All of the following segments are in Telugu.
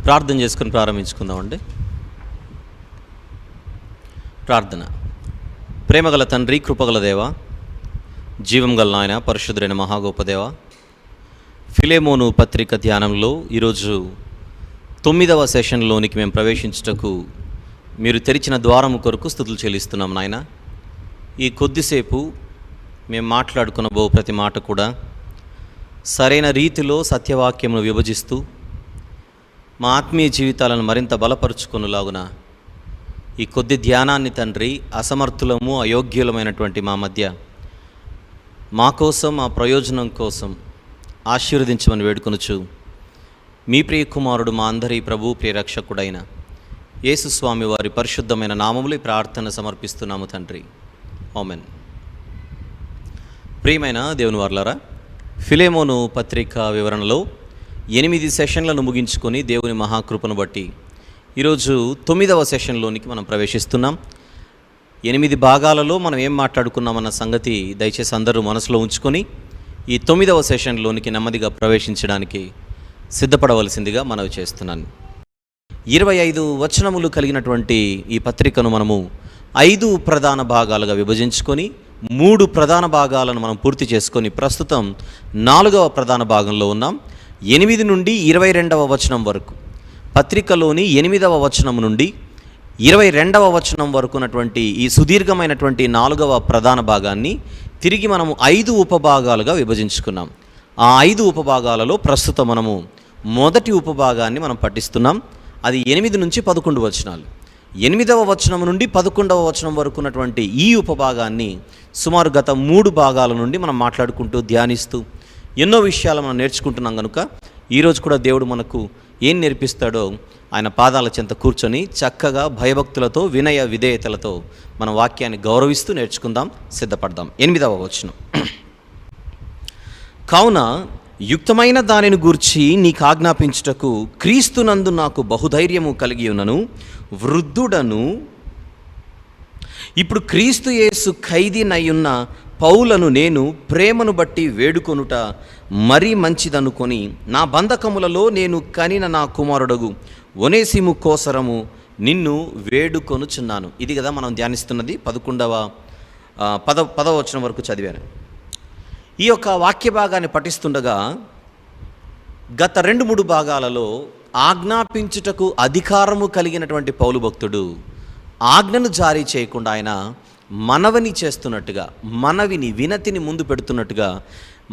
ప్రార్థన చేసుకుని ప్రారంభించుకుందామండి. ప్రార్థన. ప్రేమగల తండ్రి, కృపగల దేవ, జీవం గల నాయన, పరిశుద్ధుడైన మహాగోపదేవ, ఫిలేమోను పత్రిక ధ్యానంలో ఈరోజు 9వ సెషన్లోనికి మేము ప్రవేశించుటకు మీరు తెరిచిన ద్వారము కొరకు స్తుతులు చెల్లిస్తున్నాం నాయన. ఈ కొద్దిసేపు మేము మాట్లాడుకున్న ప్రతి మాట కూడా సరైన రీతిలో సత్యవాక్యమును విభజిస్తూ మా ఆత్మీయ జీవితాలను మరింత బలపరుచుకునేలాగున ఈ కొద్ది ధ్యానాన్ని తండ్రి, అసమర్థులము అయోగ్యులమైనటువంటి మా మధ్య మా కోసం, మా ప్రయోజనం కోసం ఆశీర్వదించమని వేడుకొనుచు మీ ప్రియ కుమారుడు, మా అందరి ప్రభు ప్రియరక్షకుడైన యేసుస్వామి వారి పరిశుద్ధమైన నామములో ఈ ప్రార్థన సమర్పిస్తున్నాము తండ్రి. ఆమెన్. ప్రియమైన దేవుని వారలారా, ఫిలేమోను పత్రిక వివరణలో 8 సెషన్లను ముగించుకొని దేవుని మహాకృపను బట్టి ఈరోజు 9వ సెషన్లోనికి మనం ప్రవేశిస్తున్నాం. 8 భాగాలలో మనం ఏం మాట్లాడుకున్నామన్న సంగతి దయచేసి అందరూ మనసులో ఉంచుకొని ఈ 9వ సెషన్లోనికి నెమ్మదిగా ప్రవేశించడానికి సిద్ధపడవలసిందిగా మనవి చేస్తున్నాను. 25 వచనములు కలిగినటువంటి ఈ పత్రికను మనము 5 ప్రధాన భాగాలుగా విభజించుకొని 3 ప్రధాన భాగాలను మనం పూర్తి చేసుకొని ప్రస్తుతం 4వ ప్రధాన భాగంలో ఉన్నాం. 8 నుండి 22వ వచనం వరకు, పత్రికలోని 8వ వచనం నుండి 22వ వచనం వరకు ఉన్నటువంటి ఈ సుదీర్ఘమైనటువంటి 4వ ప్రధాన భాగాన్ని తిరిగి మనము 5 ఉపభాగాలుగా విభజించుకున్నాం. ఆ 5 ఉపభాగాలలో ప్రస్తుతం మనము మొదటి ఉపభాగాన్ని మనం పఠిస్తున్నాం. అది 8 నుంచి 11 వచనాలు. 8వ వచనం నుండి 11వ వచనం వరకు ఉన్నటువంటి ఈ ఉపభాగాన్ని సుమారు గత 3 భాగాల నుండి మనం మాట్లాడుకుంటూ ధ్యానిస్తూ ఎన్నో విషయాలు మనం నేర్చుకుంటున్నాం. కనుక ఈరోజు కూడా దేవుడు మనకు ఏం నేర్పిస్తాడో ఆయన పాదాల చెంత కూర్చొని చక్కగా భయభక్తులతో, వినయ విధేయతలతో మన వాక్యాన్ని గౌరవిస్తూ నేర్చుకుందాం, సిద్ధపడదాం. 8వ వచనం. కావున యుక్తమైన దానిని గూర్చి నీకు ఆజ్ఞాపించుటకు క్రీస్తునందు నాకు బహుధైర్యము కలిగి ఉన్నను, వృద్ధుడను, ఇప్పుడు క్రీస్తు యేసు ఖైదీనయ్యున్న పౌలను నేను ప్రేమను బట్టి వేడుకొనుట మరీ మంచిదనుకొని నా బంధకములలో నేను కనిన నా కుమారుడగు ఒనేసిము కోసరము నిన్ను వేడుకొనుచున్నాను. ఇది కదా మనం ధ్యానిస్తున్నది. 10వ వచనం వరకు చదివాను. ఈ యొక్క వాక్య భాగాన్ని పఠిస్తుండగా గత 2-3 భాగాలలో ఆజ్ఞాపించుటకు అధికారము కలిగినటువంటి పౌలు భక్తుడు ఆజ్ఞను జారీ చేయకుండా ఆయన మనవిని చేస్తున్నట్టుగా, వినతిని ముందు పెడుతున్నట్టుగా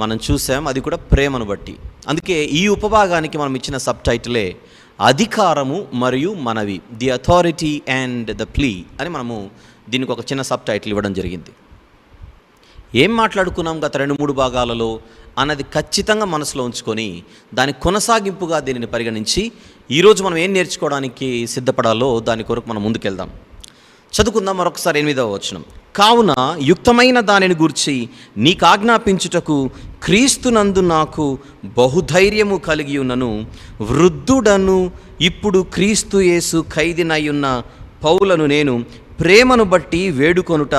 మనం చూసాం. అది కూడా ప్రేమను బట్టి. అందుకే ఈ ఉపభాగానికి మనం ఇచ్చిన సబ్ టైటిలే అధికారము మరియు మనవి, the authority and the plea అని మనము దీనికి ఒక చిన్న సబ్ టైటిల్ ఇవ్వడం జరిగింది. ఏం మాట్లాడుకున్నాం గత 2-3 భాగాలలో అన్నది ఖచ్చితంగా మనసులో ఉంచుకొని దాని కొనసాగింపుగా దీనిని పరిగణించి ఈరోజు మనం ఏం నేర్చుకోవడానికి సిద్ధపడాలో దాని కొరకు మనం ముందుకెళ్దాం. చదువుకుందాం మరొకసారి 8వ వచనం. కావున యుక్తమైన దానిని గూర్చి నీకు ఆజ్ఞాపించుటకు క్రీస్తునందు నాకు బహుధైర్యము కలిగి ఉన్నను, వృద్ధుడను, ఇప్పుడు క్రీస్తు యేసు ఖైదీనయ్యున్న పౌలను నేను ప్రేమను బట్టి వేడుకొనుట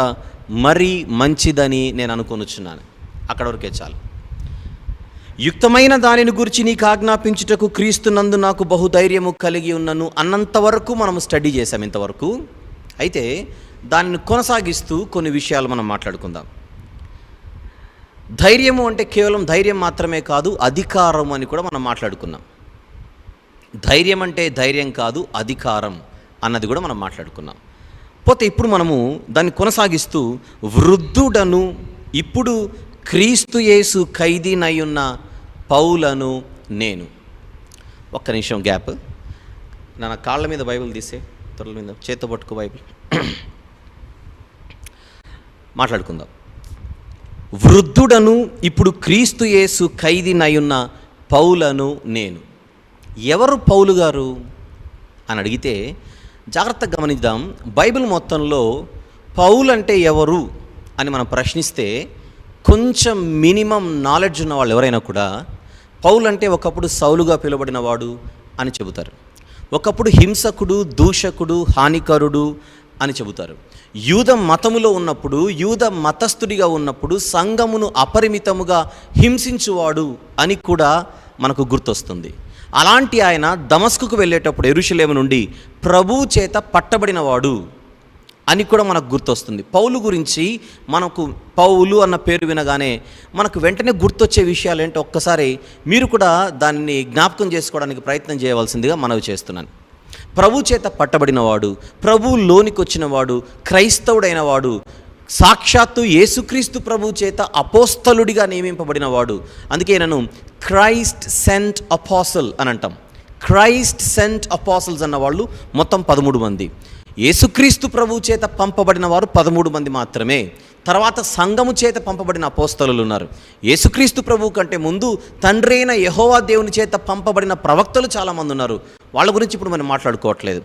మరీ మంచిదని నేను అనుకొనుచున్నాను. అక్కడ వరకే చాలు. యుక్తమైన దానిని గురించి నీకు ఆజ్ఞాపించుటకు క్రీస్తునందు నాకు బహుధైర్యము కలిగి ఉన్నను అన్నంతవరకు మనం స్టడీ చేసాం ఇంతవరకు. అయితే దానిని కొనసాగిస్తూ కొన్ని విషయాలు మనం మాట్లాడుకుందాం. ధైర్యము అంటే కేవలం ధైర్యం మాత్రమే కాదు, అధికారం అని కూడా మనం మాట్లాడుకున్నాం. ధైర్యం అంటే ధైర్యం కాదు, అధికారం అన్నది కూడా మనం మాట్లాడుకున్నాం. పోతే ఇప్పుడు మనము దాన్ని కొనసాగిస్తూ వృద్ధుడను, ఇప్పుడు క్రీస్తు యేసు ఖైదీనయ్యున్న పౌలను నేను. ఒక్క నిమిషం గ్యాప్. నా కాళ్ళ మీద బైబిల్ తీసే, తొడల మీద చేత పట్టుకో బైబిల్. మాట్లాడుకుందాం. వృద్ధుడను, ఇప్పుడు క్రీస్తు యేసు ఖైదీనయ్యున్న పౌలను నేను. ఎవరు పౌలు గారు అని అడిగితే జాగ్రత్తగా గమనిద్దాం. బైబిల్ మొత్తంలో పౌలు అంటే ఎవరు అని మనం ప్రశ్నిస్తే కొంచెం మినిమం నాలెడ్జ్ ఉన్న వాళ్ళు ఎవరైనా కూడా పౌలు అంటే ఒకప్పుడు సౌలుగా పిలువబడినవాడు అని చెబుతారు, ఒకప్పుడు హింసకుడు, దూషకుడు, హానికరుడు అని చెబుతారు. యూద మతములో ఉన్నప్పుడు, యూద మతస్థుడిగా ఉన్నప్పుడు సంఘమును అపరిమితముగా హింసించువాడు అని కూడా మనకు గుర్తొస్తుంది. అలాంటి ఆయన దమస్కుకు వెళ్ళేటప్పుడు యెరూషలేము నుండి ప్రభువు చేత పట్టబడినవాడు అని కూడా మనకు గుర్తొస్తుంది. పౌలు గురించి మనకు పౌలు అన్న పేరు వినగానే మనకు వెంటనే గుర్తొచ్చే విషయాలు ఏంటో ఒక్కసారి మీరు కూడా దాన్ని జ్ఞాపకం చేసుకోవడానికి ప్రయత్నం చేయవలసిందిగా మనవి చేస్తున్నాను. ప్రభు చేత పట్టబడినవాడు, ప్రభువులోనికి వచ్చినవాడు, క్రైస్తవుడైనవాడు, సాక్షాత్తు యేసుక్రీస్తు ప్రభు చేత అపోస్తలుడిగా నియమింపబడినవాడు. అందుకే నన్ను క్రైస్ట్ సెంట్ అపోసల్ అని అంటాం. క్రైస్ట్ సెంట్ అపోసల్స్ అన్నవాళ్ళు మొత్తం 13 మంది. యేసుక్రీస్తు ప్రభు చేత పంపబడిన వారు 13 మంది మాత్రమే. తర్వాత సంఘము చేత పంపబడిన అపోస్తలులు ఉన్నారు. యేసుక్రీస్తు ప్రభు కంటే ముందు తండ్రి అయిన యెహోవా దేవుని చేత పంపబడిన ప్రవక్తలు చాలామంది ఉన్నారు. వాళ్ళ గురించి ఇప్పుడు మనం మాట్లాడుకోవట్లేదు.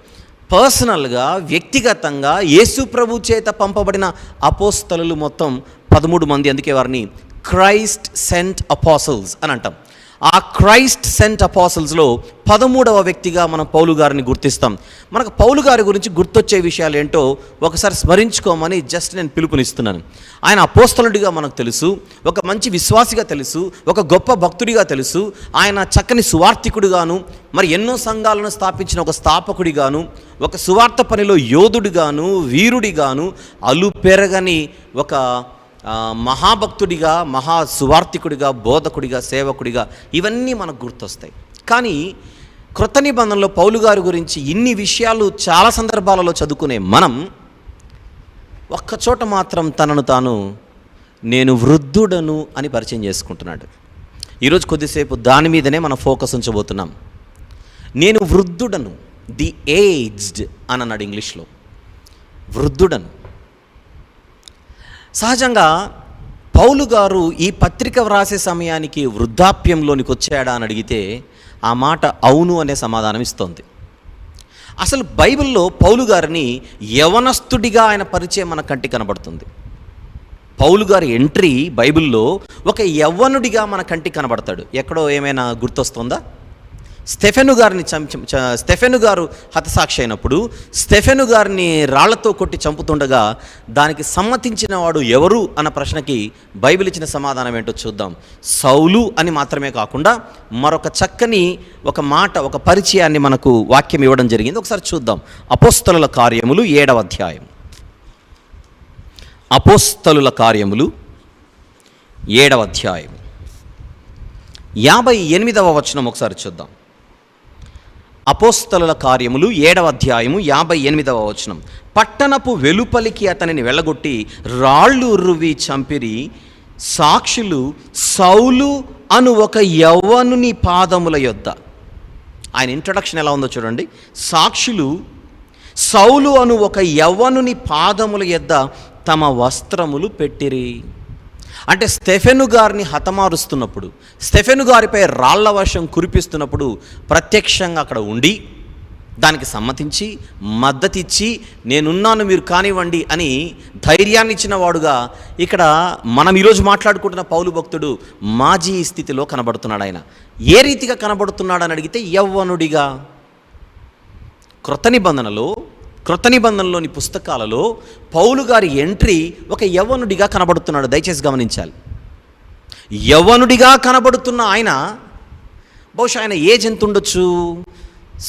పర్సనల్గా, వ్యక్తిగతంగా యేసు ప్రభు చేత పంపబడిన అపోస్తలులు మొత్తం 13 మంది. అందుకే వారిని క్రైస్ట్ సెంట్ అపోసల్స్ అని అంటాం. ఆ క్రైస్ట్ సెంట్ అపోసల్స్లో 13వ వ్యక్తిగా మనం పౌలు గారిని గుర్తిస్తాం. మనకు పౌలు గారి గురించి గుర్తొచ్చే విషయాలు ఏంటో ఒకసారి స్మరించుకోమని జస్ట్ నేను పిలుపునిస్తున్నాను. ఆయన అపోస్తలుడిగా మనకు తెలుసు, ఒక మంచి విశ్వాసిగా తెలుసు, ఒక గొప్ప భక్తుడిగా తెలుసు, ఆయన చక్కని సువార్థికుడిగాను, మరి ఎన్నో సంఘాలను స్థాపించిన ఒక స్థాపకుడిగాను, ఒక సువార్త పనిలో యోధుడిగాను, వీరుడిగాను, అలుపెరగని ఒక మహాభక్తుడిగా, మహా సువార్థికుడిగా, బోధకుడిగా, సేవకుడిగా, ఇవన్నీ మనకు గుర్తొస్తాయి. కానీ క్రొత్త నిబంధనలో పౌలు గారి గురించి ఇన్ని విషయాలు చాలా సందర్భాలలో చదువుకునే మనం ఒక్కచోట మాత్రం తనను తాను నేను వృద్ధుడను అని పరిచయం చేసుకుంటున్నాడు. ఈరోజు కొద్దిసేపు దాని మీదనే మనం ఫోకస్ ఉంచబోతున్నాం. నేను వృద్ధుడను, ది ఏజ్డ్ అని అన్నాడు ఇంగ్లీష్లో. వృద్ధుడను. సహజంగా పౌలు గారు ఈ పత్రిక వ్రాసే సమయానికి వృద్ధాప్యంలోనికి వచ్చాడా అని అడిగితే ఆ మాట అవును అనే సమాధానం ఇస్తోంది. అసలు బైబిల్లో పౌలు గారిని యవనస్తుడిగా ఆయన పరిచయం మన కంటికి కనబడుతుంది. పౌలు గారి ఎంట్రీ బైబిల్లో ఒక యవ్వనుడిగా మన కంటికి కనబడతాడు. ఎక్కడో ఏమైనా గుర్తొస్తుందా? స్టెఫెను గారు హతసాక్షి అయినప్పుడు స్టెఫెను గారిని రాళ్లతో కొట్టి చంపుతుండగా దానికి సమ్మతించిన వాడు ఎవరు అన్న ప్రశ్నకి బైబిల్ ఇచ్చిన సమాధానం ఏంటో చూద్దాం. సౌలు అని మాత్రమే కాకుండా మరొక చక్కని ఒక మాట, ఒక పరిచయాన్ని మనకు వాక్యం ఇవ్వడం జరిగింది. ఒకసారి చూద్దాం. అపోస్తలుల కార్యములు 7వ అధ్యాయం. అపోస్తలుల కార్యములు 7వ అధ్యాయం 58వ వచనం ఒకసారి చూద్దాం. అపోస్తలుల కార్యములు 7వ అధ్యాయము 58వ వచనం. పట్టణపు వెలుపలికి అతనిని వెళ్ళగొట్టి రాళ్ళు రువి చంపిరి. సాక్షులు సౌలు అను ఒక యవ్వనుని పాదముల యొద్ద. ఆయన ఇంట్రడక్షన్ ఎలా ఉందో చూడండి. సాక్షులు సౌలు అను ఒక యవ్వనుని పాదముల యొద్ద తమ వస్త్రములు పెట్టిరి. అంటే స్టెఫెను గారిని హతమారుస్తున్నప్పుడు, స్టెఫెను గారిపై రాళ్ల వర్షం కురిపిస్తున్నప్పుడు ప్రత్యక్షంగా అక్కడ ఉండి దానికి సమ్మతించి మద్దతిచ్చి నేనున్నాను మీరు కానివ్వండి అని ధైర్యాన్ని ఇచ్చిన వాడుగా ఇక్కడ మనం ఈరోజు మాట్లాడుకుంటున్న పౌలు భక్తుడు మాజీ స్థితిలో కనబడుతున్నాడు. ఆయన ఏ రీతిగా కనబడుతున్నాడని అడిగితే యవ్వనుడిగా. క్రొత్త నిబంధనలోని పుస్తకాలలో పౌలు గారి ఎంట్రీ ఒక యవ్వనుడిగా కనబడుతున్నాడు. దయచేసి గమనించాలి. యవ్వనుడిగా కనబడుతున్న ఆయన బహుశా ఆయన ఏజ్ ఎంత ఉండొచ్చు?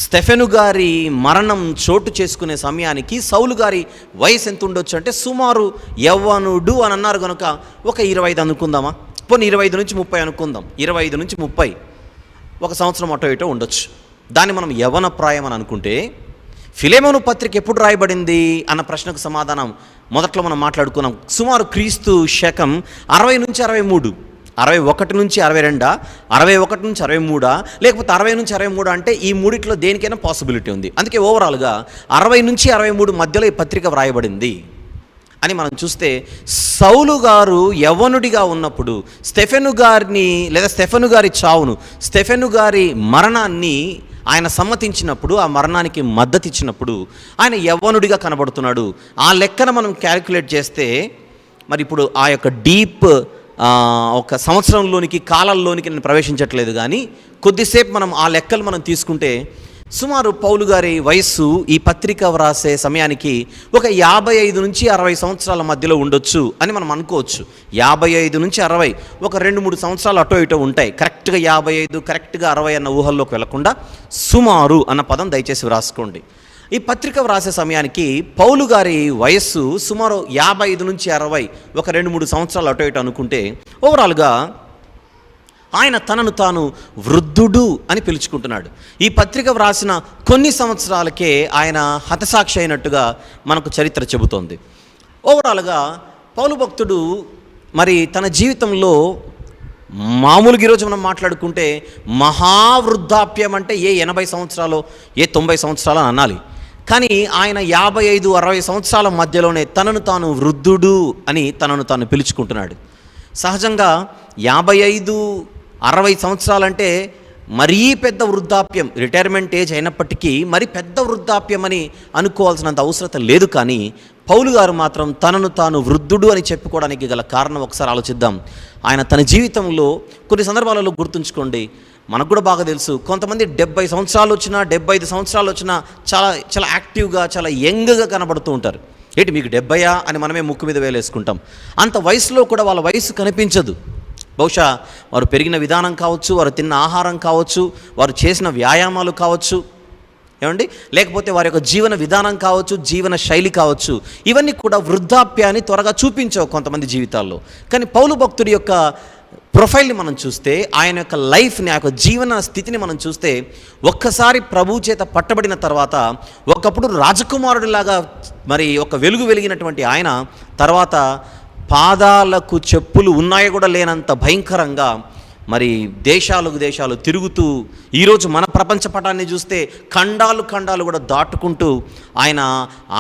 స్టెఫెను గారి మరణం చోటు చేసుకునే సమయానికి సౌలు గారి వయసు ఎంత ఉండొచ్చు అంటే సుమారు యవ్వనుడు అని అన్నారు కనుక ఒక 25 అనుకుందామా? పోనీ 25 నుంచి 30 అనుకుందాం. 25 నుంచి 30 ఒక సంవత్సరం అటో ఇటో ఉండొచ్చు. దాన్ని మనం యవ్వన ప్రాయం అని అనుకుంటే ఫిలెమోను పత్రిక ఎప్పుడు రాయబడింది అన్న ప్రశ్నకు సమాధానం మొదట్లో మనం మాట్లాడుకున్నాం. సుమారు క్రీస్తు శకం 60 నుంచి 63, 61 నుంచి 62, 61 నుంచి 63, లేకపోతే 60 నుంచి 63 అంటే ఈ మూడిట్లో దేనికైనా పాసిబిలిటీ ఉంది. అందుకే ఓవరాల్గా 60 నుంచి 63 మధ్యలో ఈ పత్రిక వ్రాయబడింది అని మనం చూస్తే సౌలు గారు యవ్వనుడిగా ఉన్నప్పుడు స్టెఫెను గారి చావును, స్టెఫెను గారి మరణాన్ని ఆయన సమ్మతించినప్పుడు, ఆ మరణానికి మద్దతు ఇచ్చినప్పుడు ఆయన యవ్వనుడిగా కనబడుతున్నాడు. ఆ లెక్కన మనం క్యాలిక్యులేట్ చేస్తే మరి ఇప్పుడు ఆ యొక్క డీప్ ఒక సంవత్సరంలోనికి కాలంలోనికి నేను ప్రవేశించట్లేదు, కానీ కొద్దిసేపు మనం ఆ లెక్కలు మనం తీసుకుంటే సుమారు పౌలు గారి వయస్సు ఈ పత్రిక వ్రాసే సమయానికి ఒక 55 నుంచి 60 సంవత్సరాల మధ్యలో ఉండొచ్చు అని మనం అనుకోవచ్చు. 55 నుంచి 60, ఒక 2-3 సంవత్సరాలు అటో ఇటో ఉంటాయి. కరెక్ట్గా 55, కరెక్ట్గా 60 అన్న ఊహల్లోకి వెళ్లకుండా సుమారు అన్న పదం దయచేసి వ్రాసుకోండి. ఈ పత్రిక వ్రాసే సమయానికి పౌలు గారి వయస్సు సుమారు 55 నుంచి 60, ఒక 2-3 సంవత్సరాలు అటో ఇటో అనుకుంటే, ఓవరాల్గా ఆయన తనను తాను వృద్ధుడు అని పిలుచుకుంటున్నాడు. ఈ పత్రిక వ్రాసిన కొన్ని సంవత్సరాలకే ఆయన హతసాక్షి అయినట్టుగా మనకు చరిత్ర చెబుతోంది. ఓవరాల్గా పౌలు భక్తుడు మరి తన జీవితంలో మామూలుగా ఈరోజు మనం మాట్లాడుకుంటే మహావృద్ధాప్యం అంటే ఏ 80 సంవత్సరాలు, ఏ 90 సంవత్సరాలు అని అనాలి. కానీ ఆయన 55-60 సంవత్సరాల మధ్యలోనే తనను తాను వృద్ధుడు అని తనను తాను పిలుచుకుంటున్నాడు. సహజంగా 55-60 సంవత్సరాలంటే మరీ పెద్ద వృద్ధాప్యం, రిటైర్మెంట్ ఏజ్ అయినప్పటికీ మరి పెద్ద వృద్ధాప్యం అని అనుకోవాల్సినంత అవసరం లేదు. కానీ పౌలు గారు మాత్రం తనను తాను వృద్ధుడు అని చెప్పుకోవడానికి గల కారణం ఒకసారి ఆలోచిద్దాం. ఆయన తన జీవితంలో కొన్ని సందర్భాలలో గుర్తుంచుకోండి, మనకు కూడా బాగా తెలుసు, కొంతమంది 70 సంవత్సరాలు వచ్చినా 75 సంవత్సరాలు వచ్చినా చాలా చాలా యాక్టివ్గా, చాలా యంగ్గా కనబడుతూ ఉంటారు. ఏంటి మీకు 70 అని మనమే ముక్కు మీద వేలేసుకుంటాం. అంత వయసులో కూడా వాళ్ళ వయసు కనిపించదు. బహుశా వారు పెరిగిన విధానం కావచ్చు, వారు తిన్న ఆహారం కావచ్చు, వారు చేసిన వ్యాయామాలు కావచ్చు, ఏమండి, లేకపోతే వారి యొక్క జీవన విధానం కావచ్చు, జీవన శైలి కావచ్చు, ఇవన్నీ కూడా వృద్ధాప్యాన్ని త్వరగా చూపించవు కొంతమంది జీవితాల్లో. కానీ పౌలు భక్తుడి యొక్క ప్రొఫైల్ని మనం చూస్తే, ఆయన యొక్క లైఫ్ని, ఆ యొక్క జీవన స్థితిని మనం చూస్తే, ఒక్కసారి ప్రభు చేత పట్టబడిన తర్వాత ఒకప్పుడు రాజకుమారుడిలాగా మరి ఒక వెలుగు వెలిగినటువంటి ఆయన తర్వాత పాదాలకు చెప్పులు ఉన్నాయో కూడా లేనంత భయంకరంగా మరి దేశాలు తిరుగుతూ, ఈరోజు మన ప్రపంచ పటాన్ని చూస్తే ఖండాలు కూడా దాటుకుంటూ ఆయన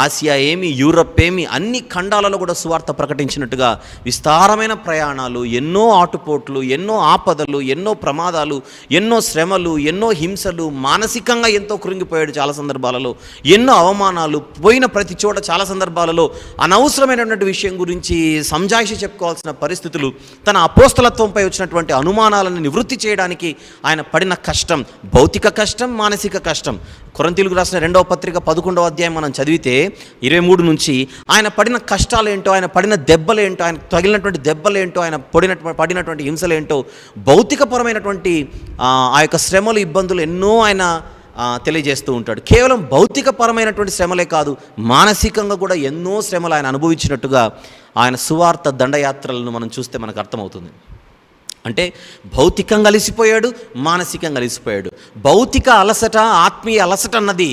ఆసియా ఏమి, యూరప్ ఏమి, అన్ని ఖండాలలో కూడా సువార్త ప్రకటించినట్టుగా విస్తారమైన ప్రయాణాలు, ఎన్నో ఆటుపోట్లు, ఎన్నో ఆపదలు, ఎన్నో ప్రమాదాలు, ఎన్నో శ్రమలు, ఎన్నో హింసలు, మానసికంగా ఎంతో కృంగిపోయాడు చాలా సందర్భాలలో, ఎన్నో అవమానాలు, పోయిన ప్రతి చోట చాలా సందర్భాలలో అనవసరమైనటువంటి విషయం గురించి సంజాయిషి చెప్పుకోవాల్సిన పరిస్థితులు, తన అపోస్తలత్వంపై వచ్చినటువంటి అనుమానాలను నివృత్తి చేయడానికి ఆయన పడిన కష్టం, భౌతిక కష్టం, మానసిక కష్టం. కొరింథీయులకు రాసిన 2వ పత్రిక 11వ అధ్యాయం మనం చదివితే 23 నుంచి ఆయన పడిన కష్టాలేంటో, ఆయన పడిన దెబ్బలేంటో, ఆయన తగిలినటువంటి దెబ్బలేంటో, ఆయన పడినటువంటి హింసలేంటో, భౌతికపరమైనటువంటి ఆ యొక్క శ్రమలు, ఇబ్బందులు ఎన్నో ఆయన తెలియజేస్తూ ఉంటాడు. కేవలం భౌతికపరమైనటువంటి శ్రమలే కాదు, మానసికంగా కూడా ఎన్నో శ్రమలు ఆయన అనుభవించినట్టుగా ఆయన సువార్త దండయాత్రలను మనం చూస్తే మనకు అర్థమవుతుంది. అంటే భౌతికంగా అలసిపోయాడు, మానసికంగా అలసిపోయాడు. భౌతిక అలసట, ఆత్మీయ అలసట అన్నది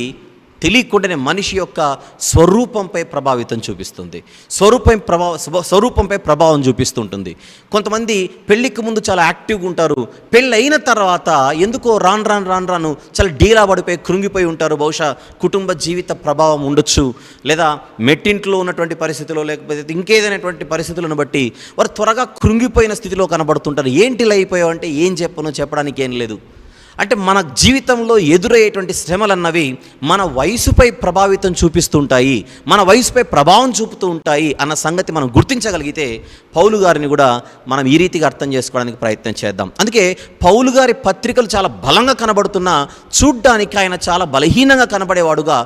తెలియకుండానే మనిషి యొక్క స్వరూపంపై ప్రభావితం చూపిస్తుంది, స్వరూపంపై ప్రభావం చూపిస్తుంటుంది. కొంతమంది పెళ్ళికి ముందు చాలా యాక్టివ్గా ఉంటారు, పెళ్ళి అయిన తర్వాత ఎందుకో రాను చాలా డీలా పడిపోయి కృంగిపోయి ఉంటారు. బహుశా కుటుంబ జీవిత ప్రభావం ఉండొచ్చు, లేదా మెట్టింట్లో ఉన్నటువంటి పరిస్థితుల్లో, లేకపోతే ఇంకేదైనటువంటి పరిస్థితులను బట్టి వారు త్వరగా కృంగిపోయిన స్థితిలో కనబడుతుంటారు. ఏంటి ఇలా అయిపోయావు అంటే ఏం చెప్పడానికి ఏం లేదు. అంటే మన జీవితంలో ఎదురయ్యేటువంటి శ్రమలు అన్నవి మన వయసుపై ప్రభావితం చూపిస్తుంటాయి, మన వయసుపై ప్రభావం చూపుతూ ఉంటాయి అన్న సంగతి మనం గుర్తించగలిగితే పౌలు గారిని కూడా మనం ఈ రీతిగా అర్థం చేసుకోవడానికి ప్రయత్నం చేద్దాం. అందుకే పౌలు గారి పత్రికలు చాలా బలంగా కనబడుతున్నా చూడ్డానికి ఆయన చాలా బలహీనంగా కనబడేవాడుగా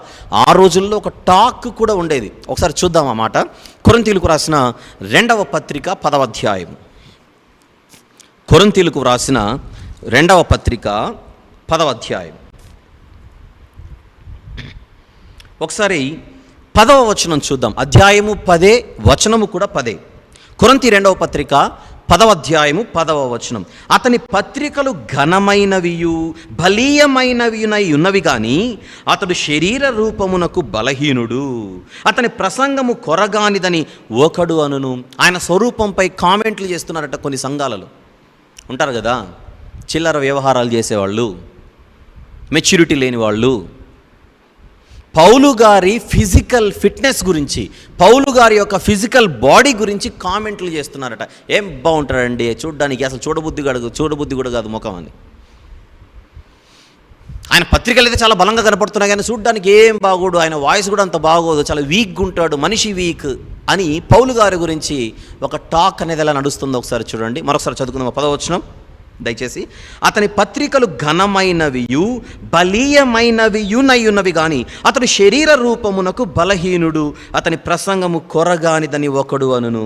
ఆ రోజుల్లో ఒక టాక్ కూడా ఉండేది. ఒకసారి చూద్దాం ఆ మాట. కొరింథీయులకు రాసిన 2వ పత్రిక 10వ అధ్యాయం. కొరింథీయులకు రాసిన 2వ పత్రిక 10వ అధ్యాయం. ఒకసారి 10వ వచనం చూద్దాం. అధ్యాయము 10, వచనము కూడా 10. కొరింథీ 2వ పత్రిక 10వ అధ్యాయము 10వ వచనం. అతని పత్రికలు ఘనమైనవియు బలీయమైనవియునై ఉన్నవి కానీ అతడు శరీర రూపమునకు బలహీనుడు, అతని ప్రసంగము కొరగానిదని ఒకడు అనును. ఆయన స్వరూపంపై కామెంట్లు చేస్తున్నారట. కొన్ని సంఘాలలో ఉంటారు కదా, చిల్లర వ్యవహారాలు చేసేవాళ్ళు, మెచ్యూరిటీ లేని వాళ్ళు. పౌలు గారి ఫిజికల్ ఫిట్నెస్ గురించి, పౌలు గారి యొక్క ఫిజికల్ బాడీ గురించి కామెంట్లు చేస్తున్నారట. ఏం బాగుంటాడండి చూడడానికి, అసలు చూడబుద్ధి కూడా కాదు ముఖం అని. ఆయన పత్రికలు అయితే చాలా బలంగా కనపడుతున్నాయి కానీ చూడడానికి ఏం బాగోడు, ఆయన వాయిస్ కూడా అంత బాగోదు, చాలా వీక్గా ఉంటాడు, మనిషి వీక్ అని పౌలు గారి గురించి ఒక టాక్ అనేది ఎలా నడుస్తుందో ఒకసారి చూడండి. మరొకసారి చదువుకుందాం. 10వ వచనం. దయచేసి, అతని పత్రికలు ఘనమైనవియు బలీయమైనవియునయున్నవి గాని అతడు శరీర రూపమునకు బలహీనుడు, అతని ప్రసంగము కొరగానిదని ఒకడు అనును.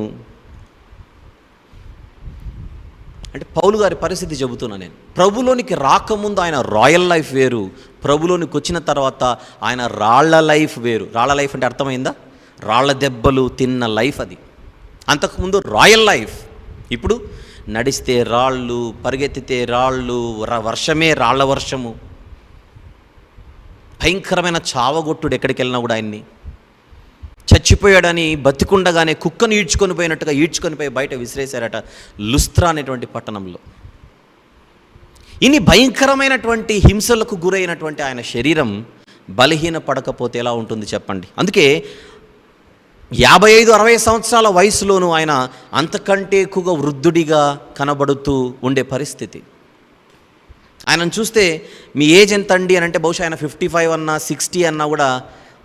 అంటే పౌలు గారి పరిస్థితి చెబుతున్నా నేను. ప్రభులోనికి రాకముందు ఆయన రాయల్ లైఫ్ వేరు, ప్రభులోనికి వచ్చిన తర్వాత ఆయన రాళ్ల లైఫ్ వేరు. రాళ్ల లైఫ్ అంటే అర్థమైందా? రాళ్ల దెబ్బలు తిన్న లైఫ్ అది. అంతకుముందు రాయల్ లైఫ్. ఇప్పుడు నడిస్తే రాళ్ళు, పరిగెత్తితే రాళ్ళు, వర్షమే రాళ్ల వర్షము. భయంకరమైన చావగొట్టుడు. ఎక్కడికి వెళ్ళినా కూడా ఆయన్ని చచ్చిపోయాడని బతికుండగానే కుక్కను ఈడ్చుకొని పోయినట్టుగా ఈడ్చుకొని పోయి బయట విసిరేశారట లుస్త్రా అనేటువంటి పట్టణంలో. ఇన్ని భయంకరమైనటువంటి హింసలకు గురైనటువంటి ఆయన శరీరం బలహీన పడకపోతే ఎలా ఉంటుంది చెప్పండి? అందుకే 55-60 సంవత్సరాల వయసులోనూ ఆయన అంతకంటే ఎక్కువగా వృద్ధుడిగా కనబడుతూ ఉండే పరిస్థితి. ఆయనను చూస్తే మీ ఏజ్ ఎంత అండి అని అంటే బహుశా ఆయన 55 అన్నా 60 అన్నా కూడా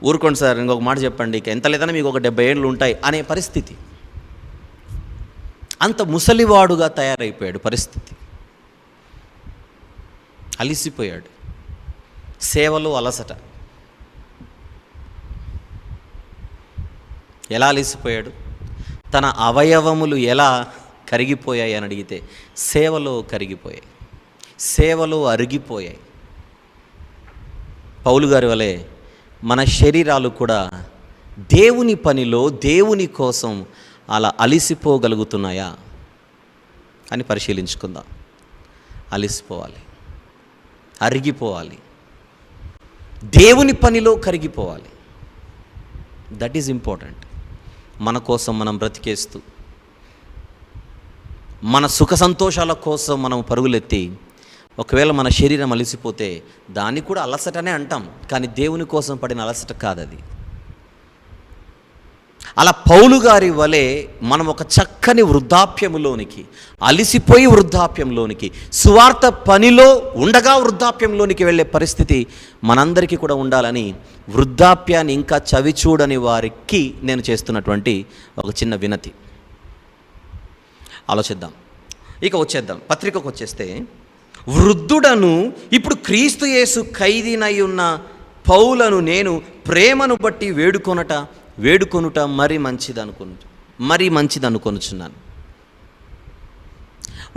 ఊరుకోండి సార్, ఇంకొక మాట చెప్పండి, ఎంత లేదన్నా మీకు ఒక 70 ఏళ్ళు ఉంటాయి అనే పరిస్థితి. అంత ముసలివాడుగా తయారైపోయాడు పరిస్థితి. అలిసిపోయాడు. సేవలో అలసట. ఎలా అలిసిపోయాడు? తన అవయవములు ఎలా కరిగిపోయాయి అని అడిగితే సేవలో కరిగిపోయాయి, సేవలో అరిగిపోయాయి. పౌలు గారి వలె మన శరీరాలు కూడా దేవుని పనిలో దేవుని కోసం అలా అలిసిపోగలుగుతున్నాయా అని పరిశీలించుకుందాం. అలిసిపోవాలి, అరిగిపోవాలి, దేవుని పనిలో కరిగిపోవాలి. That is important. మన కోసం మనం బ్రతికేస్తూ, మన సుఖ సంతోషాల కోసం మనం పరుగులెత్తి ఒకవేళ మన శరీరం అలసిపోతే దాన్ని కూడా అలసటనే అంటాం, కానీ దేవుని కోసం పడిన అలసట కాదది. అలా పౌలు గారి వలె మనం ఒక చక్కని వృద్ధాప్యములోనికి, అలిసిపోయి వృద్ధాప్యంలోనికి, సువార్త పనిలో ఉండగా వృద్ధాప్యంలోనికి వెళ్ళే పరిస్థితి మనందరికీ కూడా ఉండాలని వృద్ధాప్యాన్ని ఇంకా చవిచూడని వారికి నేను చేస్తున్నటువంటి ఒక చిన్న వినతి. ఆలోచిద్దాం. ఇక వచ్చేద్దాం, పత్రికకు వచ్చేస్తే, వృద్ధుడను ఇప్పుడు క్రీస్తు యేసు ఖైదీనై ఉన్న పౌలను నేను ప్రేమను బట్టి వేడుకొనుట మరీ మంచిది అనుకొనుచున్నాను.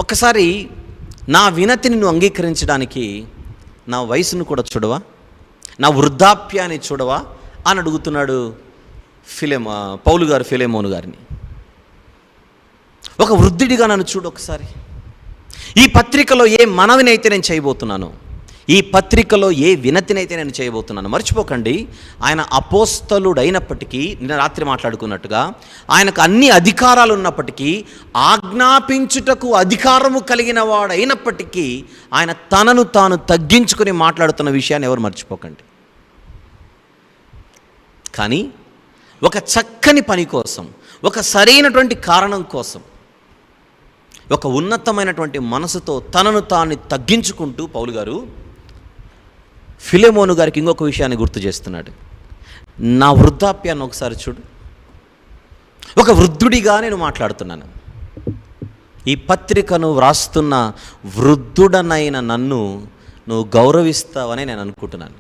ఒక్కసారి నా వినతిని నువ్వు అంగీకరించడానికి నా వయసును కూడా చూడవా, నా వృద్ధాప్యాన్ని చూడవా అని అడుగుతున్నాడు పౌలు గారు ఫిలెమోను గారిని. ఒక వృద్ధుడిగా నన్ను చూడు ఒకసారి. ఈ పత్రికలో ఏ మనవినైతే నేను చేయబోతున్నాను, ఈ పత్రికలో ఏ వినతినైతే నేను చేయబోతున్నాను, మర్చిపోకండి, ఆయన అపోస్తలుడైనప్పటికీ, నిన్న రాత్రి మాట్లాడుకున్నట్టుగా ఆయనకు అన్ని అధికారాలు ఉన్నప్పటికీ, ఆజ్ఞాపించుటకు అధికారము కలిగిన వాడైనప్పటికీ ఆయన తనను తాను తగ్గించుకుని మాట్లాడుతున్న విషయాన్ని ఎవరు మర్చిపోకండి. కానీ ఒక చక్కని పని కోసం, ఒక సరైనటువంటి కారణం కోసం, ఒక ఉన్నతమైనటువంటి మనసుతో తనను తాను తగ్గించుకుంటూ పౌలు గారు ఫిలెమోను గారికి ఇంకొక విషయాన్ని గుర్తు చేస్తున్నాడు. నా వృద్ధాప్యాన్ని ఒకసారి చూడు, ఒక వృద్ధుడిగా నేను మాట్లాడుతున్నాను. ఈ పత్రికను వ్రాస్తున్న వృద్ధుడనైన నన్ను నువ్వు గౌరవిస్తావని నేను అనుకుంటున్నాను.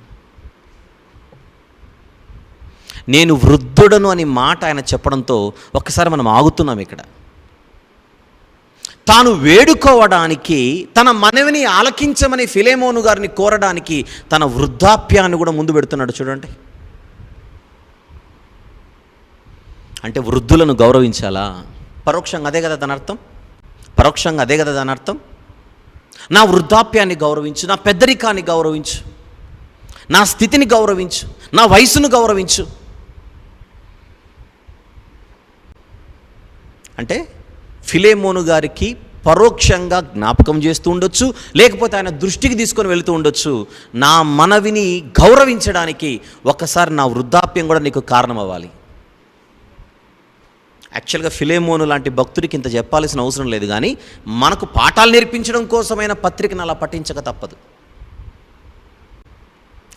నేను వృద్ధుడను అని మాట ఆయన చెప్పడంతో ఒక్కసారి మనం ఆగుతున్నాం ఇక్కడ. తాను వేడుకోవడానికి, తన మనవిని ఆలకించమని ఫిలెమోను గారిని కోరడానికి తన వృద్ధాప్యాన్ని కూడా ముందు పెడుతున్నాడు చూడండి. అంటే వృద్ధులను గౌరవించాలా? పరోక్షంగా అదే కదా దాని అర్థం. పరోక్షంగా అదే కదా దాని అర్థం. నా వృద్ధాప్యాన్ని గౌరవించు, నా పెద్దరికాన్ని గౌరవించు, నా స్థితిని గౌరవించు, నా వయసును గౌరవించు. అంటే ఫిలెమోను గారికి పరోక్షంగా జ్ఞాపకం చేస్తూ ఉండొచ్చు, లేకపోతే ఆయన దృష్టికి తీసుకొని వెళుతూ ఉండొచ్చు. నా మనవిని గౌరవించడానికి ఒక్కసారి నా వృద్ధాప్యం కూడా నీకు కారణం అవ్వాలి. యాక్చువల్గా ఫిలెమోను లాంటి భక్తుడికి ఇంత చెప్పాల్సిన అవసరం లేదు, కానీ మనకు పాఠాలు నేర్పించడం కోసమైన పత్రికను అలా పఠించక తప్పదు.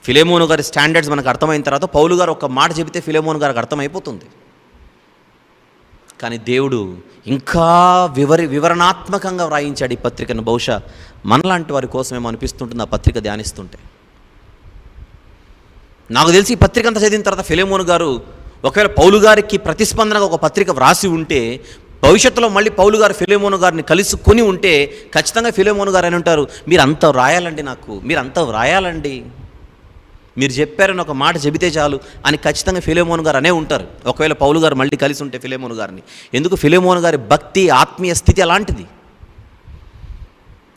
ఫిలెమోను గారి స్టాండర్డ్స్ మనకు అర్థమైన తర్వాత పౌలు గారు ఒక మాట చెబితే ఫిలెమోను గారికి అర్థమైపోతుంది. కానీ దేవుడు ఇంకా వివరణాత్మకంగా వ్రాయించాడు ఈ పత్రికను. బహుశా మనలాంటి వారి కోసమేమో అనిపిస్తుంటుంది ఆ పత్రిక ధ్యానిస్తుంటే. నాకు తెలిసి ఈ పత్రిక అంతా చదివిన తర్వాత ఫిలెమోను గారు ఒకవేళ పౌలు గారికి ప్రతిస్పందనగా ఒక పత్రిక వ్రాసి ఉంటే, భవిష్యత్తులో మళ్ళీ పౌలు గారు ఫిలెమోను గారిని కలుసుకొని ఉంటే ఖచ్చితంగా ఫిలెమోను గారు అని ఉంటారు, మీరు అంత వ్రాయాలండి, మీరు అంత వ్రాయాలండి, మీరు చెప్పారని ఒక మాట చెబితే చాలు అని ఖచ్చితంగా ఫిలెమోను గారు అనే ఉంటారు. ఒకవేళ పౌలు గారు మళ్ళీ కలిసి ఉంటే ఫిలెమోను గారిని. ఎందుకు? ఫిలెమోను గారి భక్తి, ఆత్మీయ స్థితి అలాంటిది.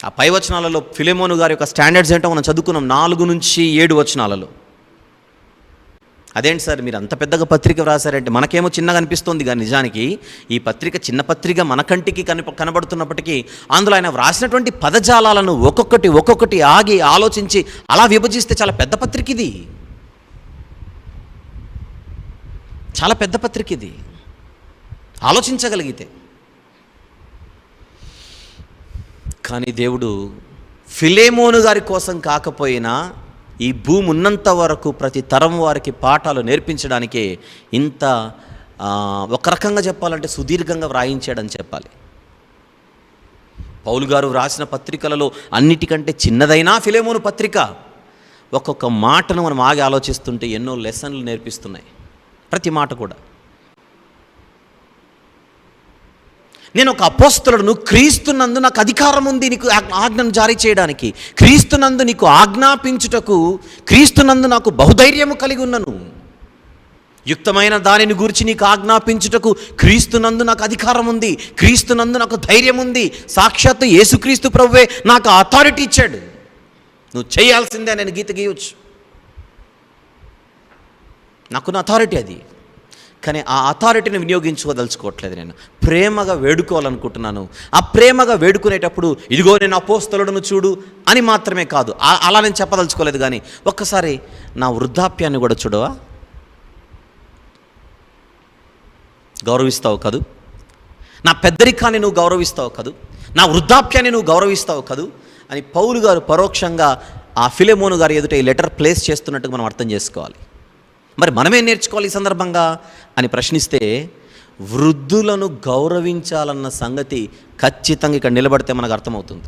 ఆ పై వచనాలలో ఫిలెమోను గారి యొక్క స్టాండర్డ్స్ ఏంటో మనం చదువుకున్నాం, 4 నుంచి 7 వచనాలలో. అదేంటి సార్ మీరు అంత పెద్దగా పత్రిక వ్రాసారంటే, మనకేమో చిన్నగా అనిపిస్తుంది, కానీ నిజానికి ఈ పత్రిక చిన్న పత్రిక మన కంటికి కనబడుతున్నప్పటికీ అందులో ఆయన వ్రాసినటువంటి పదజాలాలను ఒక్కొక్కటి ఆగి ఆలోచించి అలా విభజిస్తే చాలా పెద్ద పత్రిక ఇది. చాలా పెద్ద పత్రిక ఇది ఆలోచించగలిగితే. కానీ దేవుడు ఫిలెమోను గారి కోసం కాకపోయినా ఈ భూమి ఉన్నంత వరకు ప్రతి తరం వారికి పాఠాలు నేర్పించడానికే ఇంత ఒక రకంగా చెప్పాలంటే సుదీర్ఘంగా వ్రాయించాడని చెప్పాలి. పౌలు గారు వ్రాసిన పత్రికలలో అన్నిటికంటే చిన్నదైనా ఫిలెమోను పత్రిక ఒక్కొక్క మాటను మనం ఆగి ఆలోచిస్తుంటే ఎన్నో లెసన్లు నేర్పిస్తున్నాయి, ప్రతి మాట కూడా. నేను ఒక అపోస్తలుడును, క్రీస్తునందు నాకు అధికారం ఉంది నీకు ఆజ్ఞను జారీ చేయడానికి, క్రీస్తునందు నీకు ఆజ్ఞాపించుటకు, క్రీస్తునందు నాకు బహుధైర్యము కలిగి ఉన్నను, యుక్తమైన దానిని గురించి నీకు ఆజ్ఞాపించుటకు క్రీస్తునందు నాకు అధికారం ఉంది, క్రీస్తునందు నాకు ధైర్యం ఉంది, సాక్షాత్తు యేసుక్రీస్తు ప్రభువే నాకు అథారిటీ ఇచ్చాడు, నువ్వు చేయాల్సిందే, నేను గీత గీయవచ్చు, నాకున్న అథారిటీ అది. కానీ ఆ అథారిటీని వినియోగించుకోదలుచుకోవట్లేదు, నేను ప్రేమగా వేడుకోవాలనుకుంటున్నాను. ఆ ప్రేమగా వేడుకునేటప్పుడు ఇదిగో నేను అపోస్తలుడును చూడు అని మాత్రమే కాదు, అలా నేను చెప్పదలుచుకోలేదు. కానీ ఒక్కసారి నా వృద్ధాప్యాన్ని కూడా చూడవా, గౌరవిస్తావు కదూ, నా పెద్దరికాన్ని నువ్వు గౌరవిస్తావు కదూ, నా వృద్ధాప్యాన్ని నువ్వు గౌరవిస్తావు కదూ అని పౌలు గారు పరోక్షంగా ఆ ఫిలెమోను గారు ఎదుట ఈ లెటర్ ప్లేస్ చేస్తున్నట్టుగా మనం అర్థం చేసుకోవాలి. మరి మనమేం నేర్చుకోవాలి ఈ సందర్భంగా అని ప్రశ్నిస్తే, వృద్ధులను గౌరవించాలన్న సంగతి ఖచ్చితంగా ఇక్కడ నిలబడితే మనకు అర్థమవుతుంది.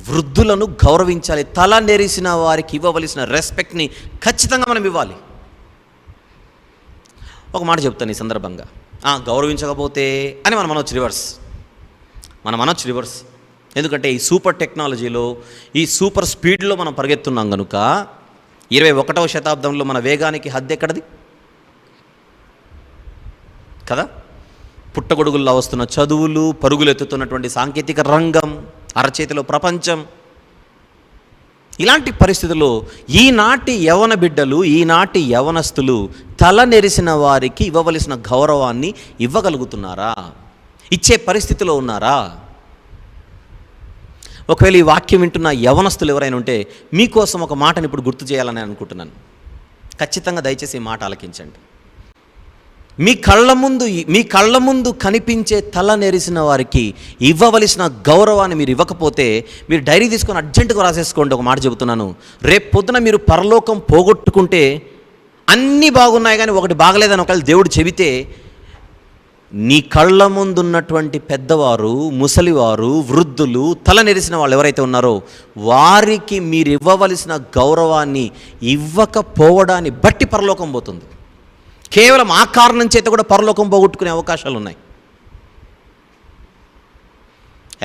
వృద్ధులను గౌరవించాలి, తల నెరిసిన వారికి ఇవ్వవలసిన రెస్పెక్ట్ని ఖచ్చితంగా మనం ఇవ్వాలి. ఒక మాట చెప్తాను ఈ సందర్భంగా, గౌరవించకపోతే అని మనం అనొచ్చు రివర్స్. ఎందుకంటే ఈ సూపర్ టెక్నాలజీలో, ఈ సూపర్ స్పీడ్లో మనం పరిగెత్తున్నాం కనుక 21వ శతాబ్దంలో మన వేగానికి హద్దు ఎక్కడది కదా. పుట్టగొడుగుల్లో వస్తున్న చదువులు, పరుగులెత్తుతున్నటువంటి సాంకేతిక రంగం, అరచేతిలో ప్రపంచం, ఇలాంటి పరిస్థితుల్లో ఈనాటి యవన బిడ్డలు, ఈనాటి యవనస్తులు తల నెరిసిన వారికి ఇవ్వవలసిన గౌరవాన్ని ఇవ్వగలుగుతున్నారా? ఇచ్చే పరిస్థితిలో ఉన్నారా? ఒకవేళ ఈ వాక్యం వింటున్న యవనస్తులు ఎవరైనా ఉంటే మీకోసం ఒక మాటను ఇప్పుడు గుర్తు చేయాలని అనుకుంటున్నాను. ఖచ్చితంగా దయచేసి ఈ మాట ఆలకించండి. మీ కళ్ళ ముందు కనిపించే తల నెరిసిన వారికి ఇవ్వవలసిన గౌరవాన్ని మీరు ఇవ్వకపోతే, మీరు డైరీ తీసుకొని అర్జెంటుగా రాసేసుకోండి. ఒక మాట చెబుతున్నాను, రేపు పొద్దున మీరు పరలోకం పోగొట్టుకుంటే అన్నీ బాగున్నాయి కానీ ఒకటి బాగలేదని ఒకవేళ దేవుడు చెబితే, నీ కళ్ళ ముందున్నటువంటి పెద్దవారు, ముసలివారు, వృద్ధులు, తల నెరిసిన వాళ్ళు ఎవరైతే ఉన్నారో వారికి మీరు ఇవ్వవలసిన గౌరవాన్ని ఇవ్వకపోవడాన్ని బట్టి పరలోకం పోతుంది. కేవలం ఆ కారణం చేత కూడా పరలోకం పోగొట్టుకునే అవకాశాలు ఉన్నాయి.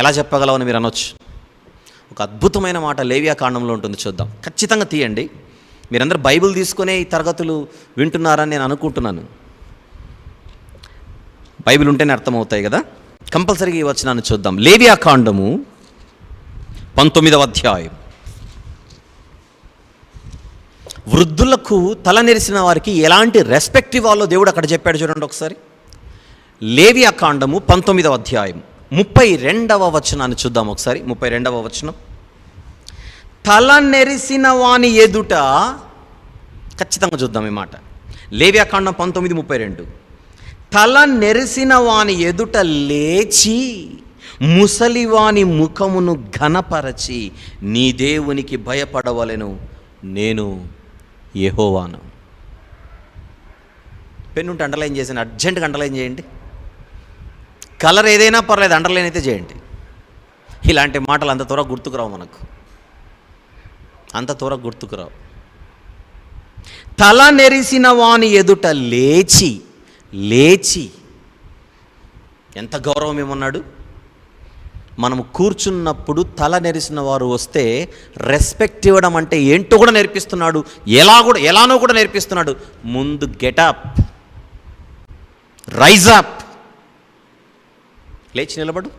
ఎలా చెప్పగలవని మీరు అనొచ్చు. ఒక అద్భుతమైన మాట లేవియా కాండంలో ఉంటుంది, చూద్దాం. ఖచ్చితంగా తీయండి. మీరందరూ బైబిల్ తీసుకునే ఈ తరగతులు వింటున్నారని నేను అనుకుంటున్నాను. బైబిల్ ఉంటేనే అర్థమవుతాయి కదా. కంపల్సరీగా ఈ వచనాన్ని చూద్దాం. లేవియా కాండము 19వ అధ్యాయం. వృద్ధులకు తల నెరిసిన వారికి ఎలాంటి రెస్పెక్ట్ ఇవ్వాలో దేవుడు అక్కడ చెప్పాడు చూడండి ఒకసారి. లేవియా కాండము 19వ అధ్యాయం 32వ వచనాన్ని చూద్దాం ఒకసారి. 32వ వచనం, తల నెరిసిన వాని ఎదుట, ఖచ్చితంగా చూద్దాం ఈ మాట. లేవియా కాండం 19:32, తల నెరిసిన వాని ఎదుట లేచి ముసలివాని ముఖమును ఘనపరచి నీ దేవునికి భయపడవలెను, నేను యెహోవాను. పెన్ ఉంటే అండర్లైన్ చేసిన అర్జెంటుగా అండర్లైన్ చేయండి. కలర్ ఏదైనా పర్లేదు, అండర్లైన్ అయితే చేయండి. ఇలాంటి మాటలు అంత త్వరగా గుర్తుకురావు మనకు, అంత త్వరగా గుర్తుకురావు. తల నెరిసిన వాని ఎదుట లేచి లేచి, ఎంత గౌరవం ఏమన్నాడు. మనము కూర్చున్నప్పుడు తల నెరిసిన వారు వస్తే రెస్పెక్ట్ ఇవ్వడం అంటే ఏంటో కూడా నేర్పిస్తున్నాడు, ఎలానో కూడా నేర్పిస్తున్నాడు. ముందు గెటప్, రైజ్ అప్, లేచి నిలబడు.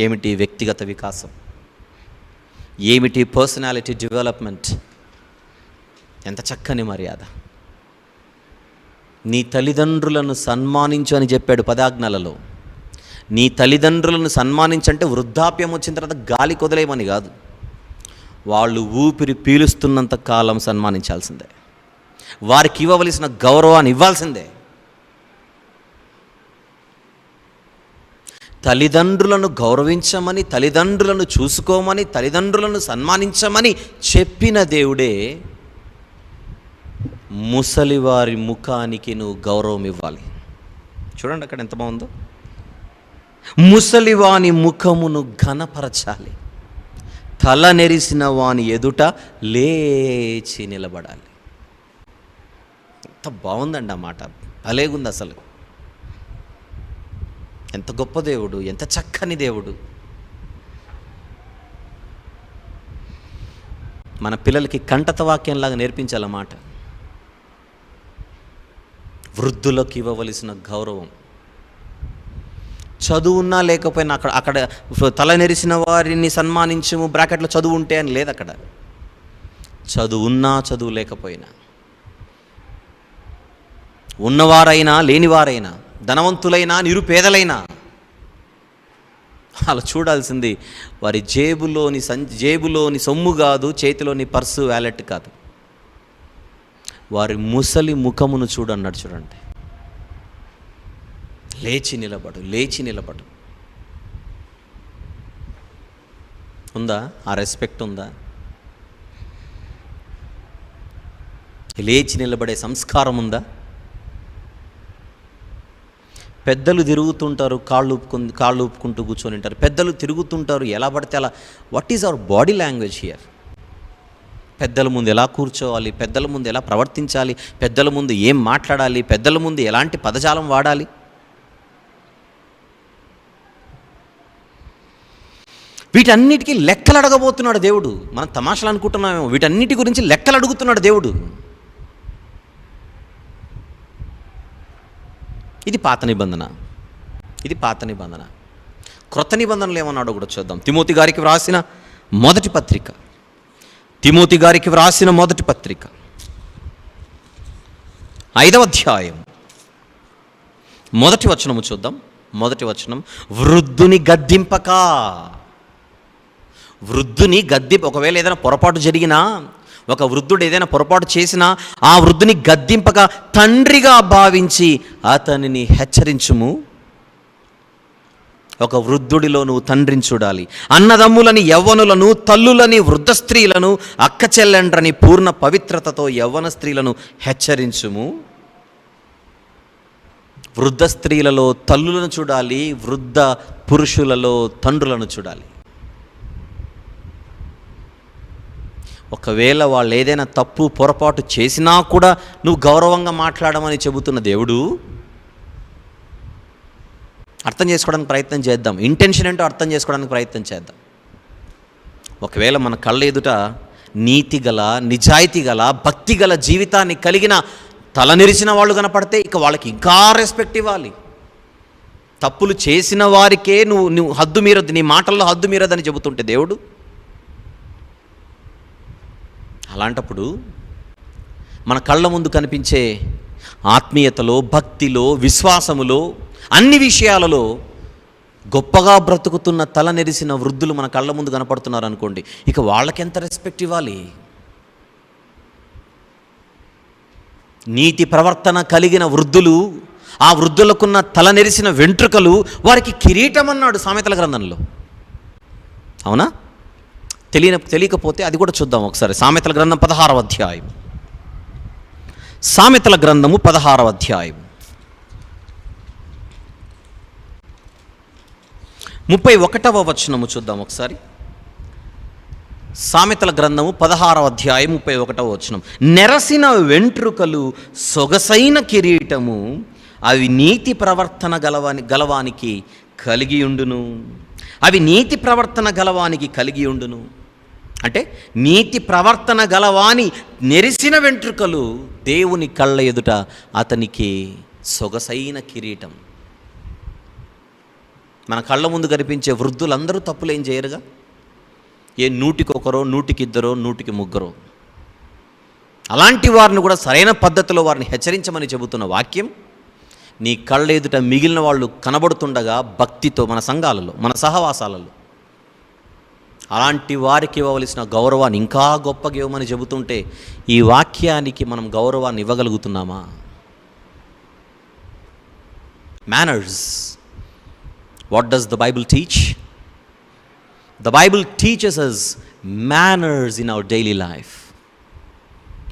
ఏమిటి వ్యక్తిగత వికాసం, ఏమిటి పర్సనాలిటీ డెవలప్మెంట్, ఎంత చక్కని మర్యాద. నీ తల్లిదండ్రులను సన్మానించు అని చెప్పాడు 10 ఆజ్ఞలలో. నీ తల్లిదండ్రులను సన్మానించంటే వృద్ధాప్యం వచ్చిన తర్వాత గాలి కొదలేమని కాదు, వాళ్ళు ఊపిరి పీలుస్తున్నంత కాలం సన్మానించాల్సిందే, వారికి ఇవ్వవలసిన గౌరవాన్ని ఇవ్వాల్సిందే. తల్లిదండ్రులను గౌరవించమని, తల్లిదండ్రులను చూసుకోమని, తల్లిదండ్రులను సన్మానించమని చెప్పిన దేవుడే ముసలివారి ముఖానికి నువ్వు గౌరవం ఇవ్వాలి. చూడండి అక్కడ ఎంత బాగుందో. ముసలివాని ముఖమును ఘనపరచాలి, తల నెరిసిన వాని ఎదుట లేచి నిలబడాలి. ఎంత బాగుందండి ఆ మాట, భలేగుంది అసలు. ఎంత గొప్ప దేవుడు, ఎంత చక్కని దేవుడు. మన పిల్లలకి కంటత వాక్యంలాగా నేర్పించాలన్నమాట. వృద్ధులకు ఇవ్వవలసిన గౌరవం, చదువున్నా లేకపోయినా అక్కడ తల నెరిసిన వారిని సన్మానించము బ్రాకెట్లో చదువు ఉంటే అని లేదు. అక్కడ చదువున్నా చదువు లేకపోయినా, ఉన్నవారైనా లేనివారైనా, ధనవంతులైనా నిరుపేదలైనా, అలా చూడాల్సింది వారి జేబులోని సొమ్ము కాదు, చేతిలోని పర్సు వ్యాలెట్ కాదు, వారి ముసలి ముఖమును చూడన్నాడు. చూడండి, లేచి నిలబడు, లేచి నిలబడు. ఉందా ఆ రెస్పెక్ట్? ఉందా? లేచి నిలబడే సంస్కారం ఉందా? పెద్దలు తిరుగుతుంటారు, కాళ్ళు ఊపుకుంటూ కూర్చొని ఉంటారు. పెద్దలు తిరుగుతుంటారు ఎలా పడితే అలా. What is our body language here? పెద్దల ముందు ఎలా కూర్చోవాలి, పెద్దల ముందు ఎలా ప్రవర్తించాలి, పెద్దల ముందు ఏం మాట్లాడాలి, పెద్దల ముందు ఎలాంటి పదజాలం వాడాలి. వీటన్నిటికీ లెక్కలు అడగబోతున్నాడు దేవుడు. మనం తమాషలు అనుకుంటున్నామేమో, వీటన్నిటి గురించి లెక్కలు అడుగుతున్నాడు దేవుడు. ఇది పాత నిబంధన, ఇది పాత నిబంధన. క్రొత్త నిబంధనలు ఏమన్నాడో కూడా చూద్దాం. తిమోతి గారికి వ్రాసిన మొదటి పత్రిక, 5వ అధ్యాయం మొదటి వచనము చూద్దాం. మొదటి వచనం, వృద్ధుని గద్దింపక. ఒకవేళ ఏదైనా పొరపాటు జరిగినా, ఒక వృద్ధుడు ఏదైనా పొరపాటు చేసినా ఆ వృద్ధుని గద్దింపక తండ్రిగా భావించి అతనిని హెచ్చరించుము. ఒక వృద్ధుడిలో నువ్వు తండ్రిని చూడాలి. అన్నదమ్ములని, యవ్వనులను, తల్లులని, వృద్ధ స్త్రీలను, అక్క చెల్లెండ్రని పూర్ణ పవిత్రతతో యవ్వన స్త్రీలను హెచ్చరించుము. వృద్ధ స్త్రీలలో తల్లులను చూడాలి, వృద్ధ పురుషులలో తండ్రులను చూడాలి. ఒకవేళ వాళ్ళు ఏదైనా తప్పు పొరపాటు చేసినా కూడా నువ్వు గౌరవంగా మాట్లాడమని చెబుతున్న దేవుడు. అర్థం చేసుకోవడానికి ప్రయత్నం చేద్దాం. ఇంటెన్షన్ ఏంటో అర్థం చేసుకోవడానికి ప్రయత్నం చేద్దాం. ఒకవేళ మన కళ్ళ ఎదుట నీతి గల, నిజాయితీ గల, భక్తి గల జీవితాన్ని కలిగిన తల నెరిసిన వాళ్ళు కనపడితే ఇక వాళ్ళకి ఇంకా రెస్పెక్ట్ ఇవ్వాలి. తప్పులు చేసిన వారికే నువ్వు హద్దు మీరొద్దు, నీ మాటల్లో హద్దు మీరొద్దని చెబుతుంటే దేవుడు, అలాంటప్పుడు మన కళ్ళ ముందు కనిపించే ఆత్మీయతలో, భక్తిలో, విశ్వాసములో, అన్ని విషయాలలో గొప్పగా బ్రతుకుతున్న తల నెరిసిన వృద్ధులు మన కళ్ళ ముందు కనపడుతున్నారు అనుకోండి, ఇక వాళ్ళకెంత రెస్పెక్ట్ ఇవ్వాలి? నీతి ప్రవర్తన కలిగిన వృద్ధులు, ఆ వృద్ధులకున్న తల నెరిసిన వెంట్రుకలు వారికి కిరీటం అన్నాడు సామెతల గ్రంథంలో. అవునా? తెలియకపోతే అది కూడా చూద్దాం ఒకసారి. సామెతల గ్రంథం 16వ అధ్యాయం, సామెతల గ్రంథము 16వ అధ్యాయం 31వ వచనము చూద్దాం ఒకసారి. సామెతల గ్రంథము 16వ అధ్యాయం 31వ వచనం. నెరసిన వెంట్రుకలు సొగసైన కిరీటము, అవి నీతి ప్రవర్తన గలవానికి కలిగి ఉండును. అవి నీతి ప్రవర్తన గలవానికి కలిగి ఉండును అంటే నీతి ప్రవర్తన గలవాని నెరిసిన వెంట్రుకలు దేవుని కళ్ళ ఎదుట అతనికి సొగసైన కిరీటం. మన కళ్ళ ముందు కనిపించే వృద్ధులందరూ తప్పులేం చేయరుగా. ఏ 100కి1, 100కి2, 100కి3. అలాంటి వారిని కూడా సరైన పద్ధతిలో వారిని హెచ్చరించమని చెబుతున్న వాక్యం, నీ కళ్ళ ఎదుట మిగిలిన వాళ్ళు కనబడుతుండగా భక్తితో మన సంఘాలలో, మన సహవాసాలలో అలాంటి వారికి ఇవ్వవలసిన గౌరవాన్ని ఇంకా గొప్పగా ఇవ్వమని చెబుతుంటే ఈ వాక్యానికి మనం గౌరవాన్ని ఇవ్వగలుగుతున్నామా? Manners. What does the Bible teach? The Bible teaches us manners in our daily life.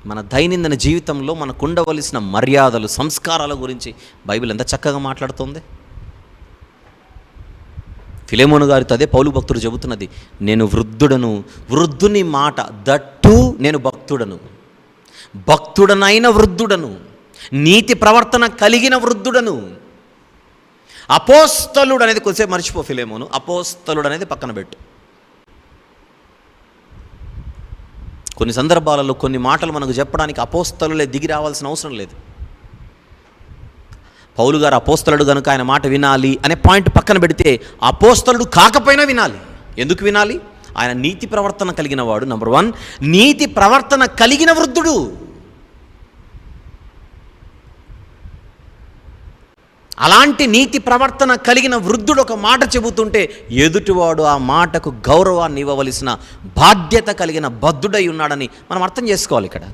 మన దైనందిన జీవితంలో మనకు ఉండవలసిన మర్యాదలు, సంస్కారాల గురించి బైబిల్ ఎంత చక్కగా మాట్లాడుతుంది. ఫిలెమోను గారితో అదే పౌలు భక్తుడు చెబుతున్నది, నేను వృద్ధుడను, వృద్ధుని మాట దట్టు నేను భక్తుడనైన వృద్ధుడను, నీతి ప్రవర్తన కలిగిన వృద్ధుడను. అపోస్తలుడు అనేది కొద్దిసేపు మర్చిపో ఫిలెమోను, అపోస్తలుడు అనేది పక్కన పెట్టు. కొన్ని సందర్భాలలో కొన్ని మాటలు మనకు చెప్పడానికి అపోస్తలులే దిగి రావాల్సిన అవసరం లేదు. పౌలు గారు అపోస్తలుడు కనుక ఆయన మాట వినాలి అనే పాయింట్ పక్కన పెడితే, అపోస్తలుడు కాకపోయినా వినాలి. ఎందుకు వినాలి? ఆయన నీతి ప్రవర్తన కలిగిన వాడు. నంబర్ 1, నీతి ప్రవర్తన కలిగిన వృద్ధుడు. అలాంటి నీతి ప్రవర్తన కలిగిన వృద్ధుడు ఒక మాట చెబుతుంటే ఎదుటివాడు ఆ మాటకు గౌరవాన్ని ఇవ్వవలసిన బాధ్యత కలిగిన బద్ధుడై ఉన్నాడని మనం అర్థం చేసుకోవాలి. ఇక్కడ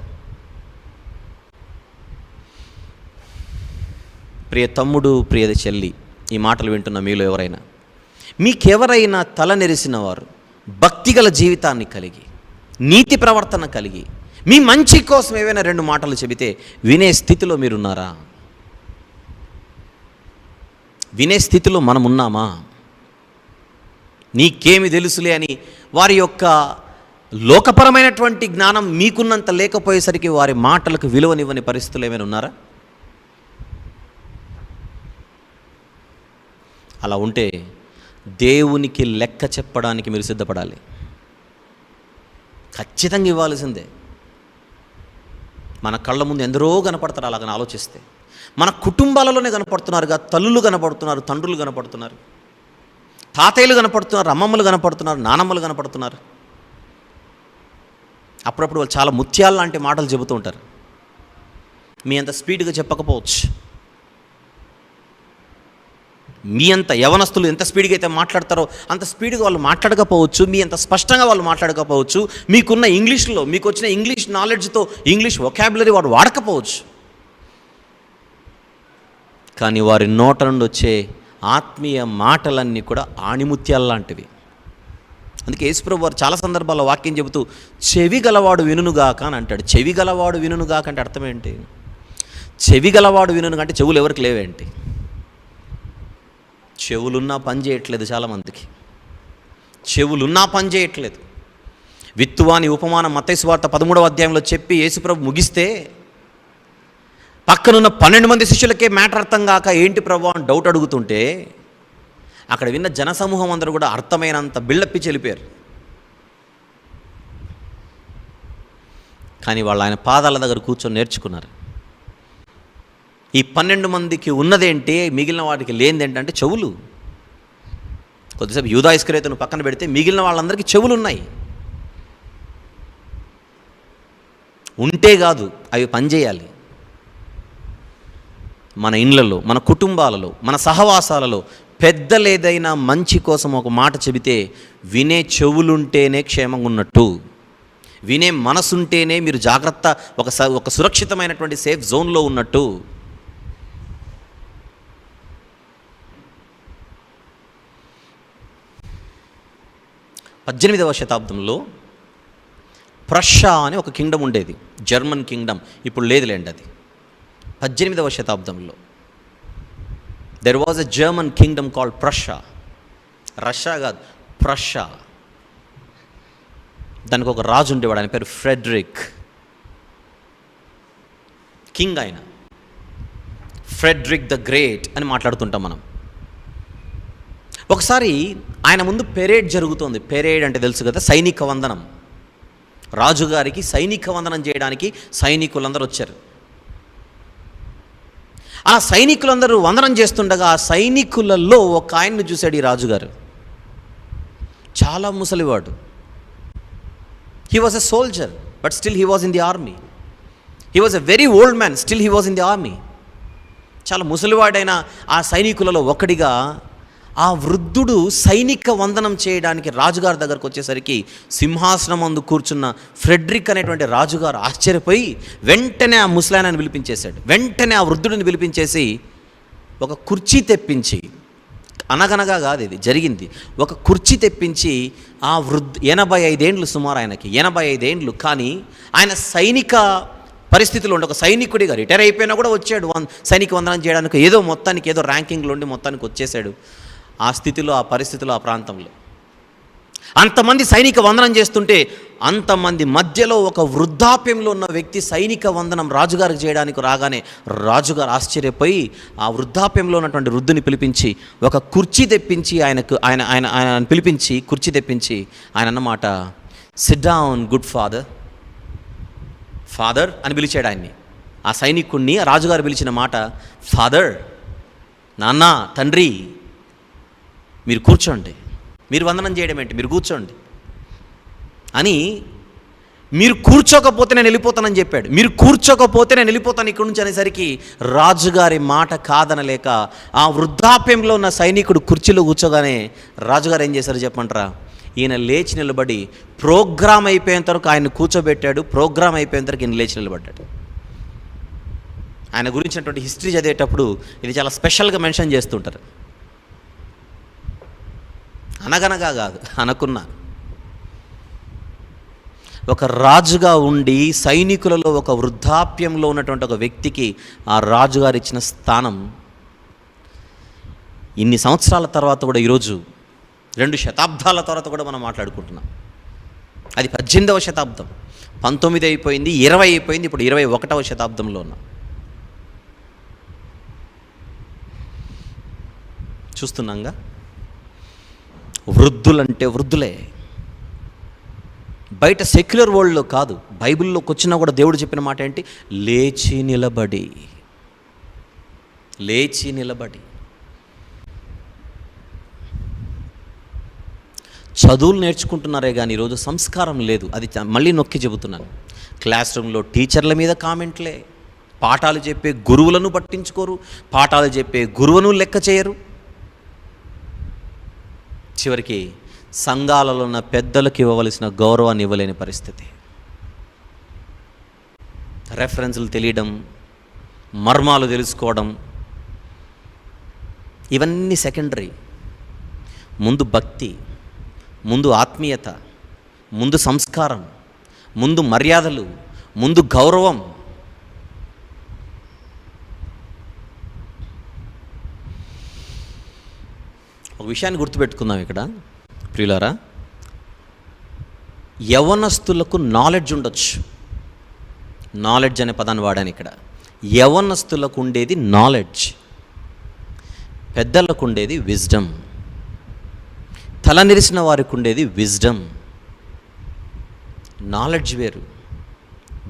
ప్రియ తమ్ముడు, ప్రియ చెల్లి, ఈ మాటలు వింటున్న మీలో ఎవరైనా, మీకెవరైనా తల నెరిసిన వారు, భక్తిగల జీవితాన్ని కలిగి, నీతి ప్రవర్తన కలిగి, మీ మంచి కోసం ఏవైనా 2 మాటలు చెబితే వినే స్థితిలో మీరున్నారా? వినే స్థితిలో మనం ఉన్నామా? నీకేమి తెలుసులే అని వారి యొక్క లోకపరమైనటువంటి జ్ఞానం మీకున్నంత లేకపోయేసరికి వారి మాటలకు విలువనివ్వని పరిస్థితులు ఏమైనా ఉన్నారా? అలా ఉంటే దేవునికి లెక్క చెప్పడానికి మీరు సిద్ధపడాలి. ఖచ్చితంగా ఇవ్వాల్సిందే. మన కళ్ళ ముందు ఎందరో కనపడతారు. అలాగని ఆలోచిస్తే మన కుటుంబాలలోనే కనపడుతున్నారుగా. తల్లులు కనపడుతున్నారు, తండ్రులు కనపడుతున్నారు, తాతయ్యలు కనపడుతున్నారు, అమ్మమ్మలు కనపడుతున్నారు, నానమ్మలు కనపడుతున్నారు. అప్పుడప్పుడు వాళ్ళు చాలా ముత్యాలు లాంటి మాటలు చెబుతూ ఉంటారు. మీ అంత స్పీడ్గా చెప్పకపోవచ్చు, మీ అంత యవనస్తులు ఎంత స్పీడ్గా అయితే మాట్లాడతారో అంత స్పీడ్గా వాళ్ళు మాట్లాడకపోవచ్చు, మీ అంత స్పష్టంగా వాళ్ళు మాట్లాడకపోవచ్చు, మీకున్న ఇంగ్లీష్లో, మీకు వచ్చిన ఇంగ్లీష్ నాలెడ్జ్తో ఇంగ్లీష్ వొకాబులరీ వాడు వాడకపోవచ్చు. కానీ వారి నోట నుండి వచ్చే ఆత్మీయ మాటలన్నీ కూడా ఆణిముత్యాల్లాంటివి. అందుకే యేసుప్రభు వారు చాలా సందర్భాల్లో వాక్యం చెబుతూ చెవి గలవాడు వినుగాక అని అంటాడు. చెవి గలవాడు వినుగాక అంటే అర్థం ఏంటి? చెవి గలవాడు వినుగా అంటే చెవులు ఎవరికి లేవేంటి? చెవులున్నా పని చేయట్లేదు. చాలామందికి చెవులున్నా పని చేయట్లేదు. విత్తువాని ఉపమానం మత్తయి సువార్త 13వ అధ్యాయంలో చెప్పి యేసుప్రభు ముగిస్తే పక్కనున్న 12 మంది శిష్యులకే మ్యాటర్ అర్థం కాక ఏంటి ప్రభు అని డౌట్ అడుగుతుంటే అక్కడ విన్న జనసమూహం అందరూ కూడా అర్థమైనంత బిల్డప్పి చెలిపారు. కానీ వాళ్ళు ఆయన పాదాల దగ్గర కూర్చొని నేర్చుకున్నారు. ఈ 12 మందికి ఉన్నదేంటి, మిగిలిన వాటికి లేనిదేంటంటే చెవులు. కొద్దిసేపు యూదా ఇస్కరియోతును పక్కన పెడితే మిగిలిన వాళ్ళందరికీ చెవులు ఉన్నాయి. ఉంటే కాదు, అవి పనిచేయాలి. మన ఇండ్లలో, మన కుటుంబాలలో, మన సహవాసాలలో పెద్దలేదైనా మంచి కోసం ఒక మాట చెబితే వినే చెవులుంటేనే క్షేమంగా ఉన్నట్టు, వినే మనసుంటేనే మీరు జాగ్రత్త, ఒక సురక్షితమైనటువంటి సేఫ్ జోన్లో ఉన్నట్టు. పద్దెనిమిదవ శతాబ్దంలో ప్రషా అని ఒక కింగ్డమ్ ఉండేది, జర్మన్ కింగ్డమ్. ఇప్పుడు లేదులేండి అది. 18వ శతాబ్దంలో there was a German kingdom called Prussia. Russia కాదు, ప్రషా. దానికి ఒక రాజు ఉండేవాడు, ఆయన పేరు ఫ్రెడరిక్. కింగ్ ఆయన, ఫ్రెడరిక్ ద గ్రేట్ అని మాట్లాడుతుంటాం మనం. ఒకసారి ఆయన ముందు పెరేడ్ జరుగుతోంది. పెరేడ్ అంటే తెలుసు కదా, సైనిక వందనం. రాజుగారికి సైనిక వందనం చేయడానికి సైనికులందరూ వచ్చారు. ఆ సైనికులందరూ వందనం చేస్తుండగా ఆ సైనికులలో ఒక ఆయన్ని చూశాడు ఈ రాజుగారు. చాలా ముసలివాడు. He was a soldier but still he was in the army. He was a very old man, still he was in the army. చాలా ముసలివాడైన ఆ సైనికులలో ఒకడిగా ఆ వృద్ధుడు సైనిక వందనం చేయడానికి రాజుగారి దగ్గరకు వచ్చేసరికి సింహాసనం అందు కూర్చున్న ఫ్రెడరిక్ అనేటువంటి రాజుగారు ఆశ్చర్యపోయి వెంటనే ఆ ముసలాయనని పిలిపించేశాడు. వెంటనే ఆ వృద్ధుడిని పిలిపించేసి ఒక కుర్చీ తెప్పించి, అనగనగా కాదు ఇది జరిగింది, ఒక కుర్చీ తెప్పించి ఆ 85 ఏండ్లు సుమారు ఆయనకి, 85 ఏండ్లు. కానీ ఆయన సైనిక పరిస్థితులు ఉండి ఒక సైనికుడిగా రిటైర్ అయిపోయినా కూడా వచ్చాడు సైనిక వందనం చేయడానికి. ఏదో మొత్తానికి ఏదో ర్యాంకింగ్లో ఉండి మొత్తానికి వచ్చేసాడు. ఆ స్థితిలో, ఆ పరిస్థితిలో, ఆ ప్రాంతంలో అంతమంది సైనిక వందనం చేస్తుంటే అంతమంది మధ్యలో ఒక వృద్ధాప్యంలో ఉన్న వ్యక్తి సైనిక వందనం రాజుగారికి చేయడానికి రాగానే రాజుగారు ఆశ్చర్యపోయి ఆ వృద్ధాప్యంలో ఉన్నటువంటి వృద్ధుని పిలిపించి ఒక కుర్చీ తెప్పించి ఆయన పిలిపించి కుర్చీ తెప్పించి ఆయన అన్నమాట, SIT down good father. Father అని పిలిచాడు ఆయన్ని. ఆ సైనికుడిని రాజుగారు పిలిచిన మాట ఫాదర్, నాన్న, తండ్రి, మీరు కూర్చోండి. మీరు వందనం చేయడం ఏంటి, మీరు కూర్చోండి అని. మీరు కూర్చోకపోతే నేను వెళ్ళిపోతానని చెప్పాడు. మీరు కూర్చోకపోతే నేను వెళ్ళిపోతాను ఇక్కడి నుంచి అనేసరికి రాజుగారి మాట కాదనలేక ఆ వృద్ధాప్యంలో ఉన్న సైనికుడు కుర్చీలో కూర్చోగానే రాజుగారు ఏం చేశారు చెప్పంటారా, ఈయన లేచి నిలబడి ప్రోగ్రామ్ అయిపోయేంత వరకు ఆయన కూర్చోబెట్టాడు. ప్రోగ్రామ్ అయిపోయేంత వరకు ఈయన లేచి నిలబడ్డాడు. ఆయన గురించినటువంటి హిస్టరీ చదివేటప్పుడు ఇది చాలా స్పెషల్గా మెన్షన్ చేస్తుంటారు. అనగనగా కాదు, అనుకున్నా. ఒక రాజుగా ఉండి సైనికులలో ఒక వృద్ధాప్యంలో ఉన్నటువంటి ఒక వ్యక్తికి ఆ రాజుగారు ఇచ్చిన స్థానం ఇన్ని సంవత్సరాల తర్వాత కూడా ఈరోజు 2 శతాబ్దాల తర్వాత కూడా మనం మాట్లాడుకుంటున్నాం. అది 18వ శతాబ్దం, 19 అయిపోయింది, 20 అయిపోయింది, ఇప్పుడు 21వ శతాబ్దంలో ఉన్నాం. చూస్తున్నాంగా, వృద్ధులంటే వృద్ధులే. బయట సెక్యులర్ వరల్డ్లో కాదు, బైబిల్లోకి వచ్చినా కూడా దేవుడు చెప్పిన మాట ఏంటి, లేచి నిలబడి. లేచి నిలబడి. చదువులు నేర్చుకుంటున్నారే కానీ ఈరోజు సంస్కారం లేదు. అది మళ్ళీ నొక్కి చెబుతున్నాను. క్లాస్ రూమ్లో టీచర్ల మీద కామెంట్లే, పాఠాలు చెప్పే గురువులను పట్టించుకోరు, పాఠాలు చెప్పే గురువును లెక్క చేయరు. చివరికి సంఘాలలో ఉన్న పెద్దలకు ఇవ్వవలసిన గౌరవాన్ని ఇవ్వలేని పరిస్థితి. రెఫరెన్స్లు తెలియడం, మర్మాలు తెలుసుకోవడం, ఇవన్నీ సెకండరీ. ముందు భక్తి, ముందు ఆత్మీయత, ముందు సంస్కారం, ముందు మర్యాదలు, ముందు గౌరవం. ఒక విషయాన్ని గుర్తుపెట్టుకుందాం ఇక్కడ ప్రియులారా. యవనస్తులకు నాలెడ్జ్ ఉండొచ్చు. నాలెడ్జ్ అనే పదాన్ని వాడాను ఇక్కడ. యవనస్తులకు ఉండేది నాలెడ్జ్, పెద్దలకు ఉండేది విజ్డమ్. తల నిరిసిన వారికి ఉండేది విజ్డమ్. నాలెడ్జ్ వేరు,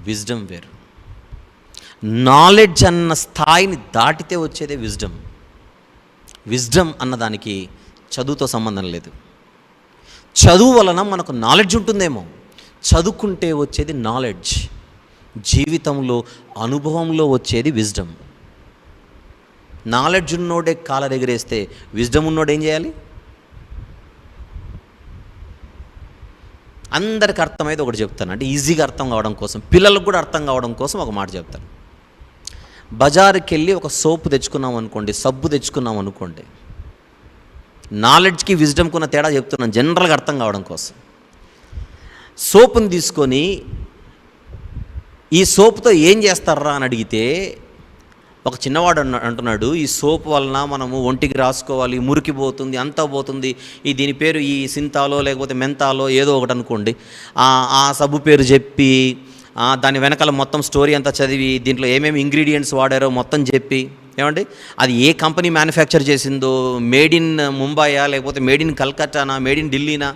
విజ్డమ్ వేరు. నాలెడ్జ్ అన్న స్థాయిని దాటితే వచ్చేదే విజ్డమ్. విజ్డమ్ అన్నదానికి చదువుతో సంబంధం లేదు. చదువు వలన మనకు నాలెడ్జ్ ఉంటుందేమో, చదువుకుంటే వచ్చేది నాలెడ్జ్. జీవితంలో అనుభవంలో వచ్చేది విజ్డమ్. నాలెడ్జ్ ఉన్నోడే కాలర్ ఎగిరేస్తే విజ్డమ్ ఉన్నోడు ఏం చేయాలి? అందరికి అర్థమైతే ఒకటి చెప్తాను, అంటే ఈజీగా అర్థం కావడం కోసం, పిల్లలకు కూడా అర్థం కావడం కోసం ఒక మాట చెప్తాను. బజారుకి వెళ్ళి ఒక సోపు తెచ్చుకున్నాం అనుకోండి, సబ్బు తెచ్చుకున్నాం అనుకోండి, నాలెడ్జ్కి విజ్డమ్కి ఉన్న తేడా చెప్తున్నాను జనరల్గా అర్థం కావడం కోసం. సోపుని తీసుకొని ఈ సోపుతో ఏం చేస్తారా అని అడిగితే ఒక చిన్నవాడు అంటున్నాడు, ఈ సోప్ వలన మనము ఒంటికి రాసుకోవాలి, మురికి పోతుంది, అంతా పోతుంది, దీని పేరు ఈ సింతాలో లేకపోతే మెంతాలో ఏదో ఒకటి అనుకోండి, ఆ సబ్బు పేరు చెప్పి దాని వెనకాల మొత్తం స్టోరీ అంతా చదివి దీంట్లో ఏమేమి ఇంగ్రీడియంట్స్ వాడారో మొత్తం చెప్పి, ఏమండి అది ఏ కంపెనీ మ్యానుఫ్యాక్చర్ చేసిందో, మేడ్ ఇన్ ముంబైయా లేకపోతే మేడ్ ఇన్ కల్కట్టానా, మేడ్ ఇన్ ఢిల్లీనా,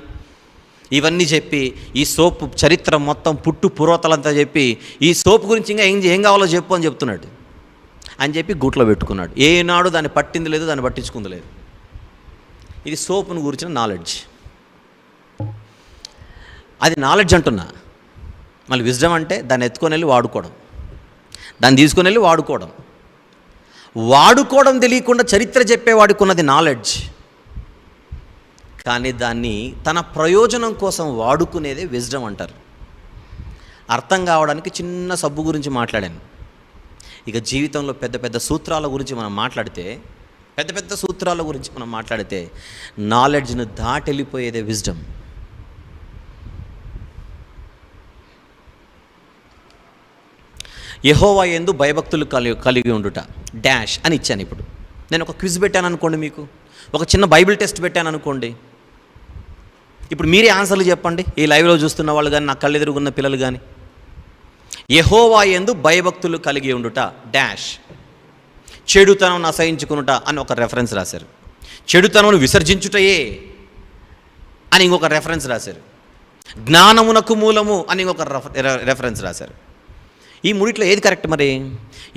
ఇవన్నీ చెప్పి ఈ సోప్ చరిత్ర మొత్తం పుట్టు పురోతలంతా చెప్పి ఈ సోప్ గురించి ఇంకా ఏం కావాలో చెప్పు అని చెప్తున్నాడు అని చెప్పి గూట్లో పెట్టుకున్నాడు. ఏనాడు దాన్ని పట్టింది లేదు, దాన్ని పట్టించుకుంది లేదు. ఇది సోపును గురించిన నాలెడ్జ్. అది నాలెడ్జ్ అంటున్నా. మళ్ళీ విజ్డమ్ అంటే దాన్ని ఎత్తుకొని వెళ్ళి వాడుకోవడం, దాన్ని తీసుకొని వెళ్ళి వాడుకోవడం తెలియకుండా చరిత్ర చెప్పేవాడికి ఉన్నది నాలెడ్జ్. కానీ దాన్ని తన ప్రయోజనం కోసం వాడుకునేదే విజ్డమ్ అంటారు. అర్థం కావడానికి చిన్న సబ్బు గురించి మాట్లాడాను. ఇక జీవితంలో పెద్ద పెద్ద సూత్రాల గురించి మనం మాట్లాడితే నాలెడ్జ్ను దాటెళ్ళిపోయేదే విజ్డమ్. యెహోవా యందు భయభక్తులు కలిగి ఉండుట డాష్ అని ఇచ్చాను. ఇప్పుడు నేను ఒక క్విజ్ పెట్టాను అనుకోండి, మీకు ఒక చిన్న బైబిల్ టెస్ట్ పెట్టాను అనుకోండి. ఇప్పుడు మీరే ఆన్సర్లు చెప్పండి, ఈ లైవ్లో చూస్తున్న వాళ్ళు కానీ, నా కళ్ళెదురుగున్న పిల్లలు కానీ. యెహోవా యందు భయభక్తులు కలిగి ఉండుట డాష్, చెడుతనం అసహించుకునుట అని ఒక రెఫరెన్స్ రాశారు. చెడుతనమును విసర్జించుటయే అని ఇంకొక రెఫరెన్స్ రాశారు. జ్ఞానమునకు మూలము అని ఇంకొక రెఫరెన్స్ రాశారు. ఈ మూడిట్లో ఏది కరెక్ట్ మరి?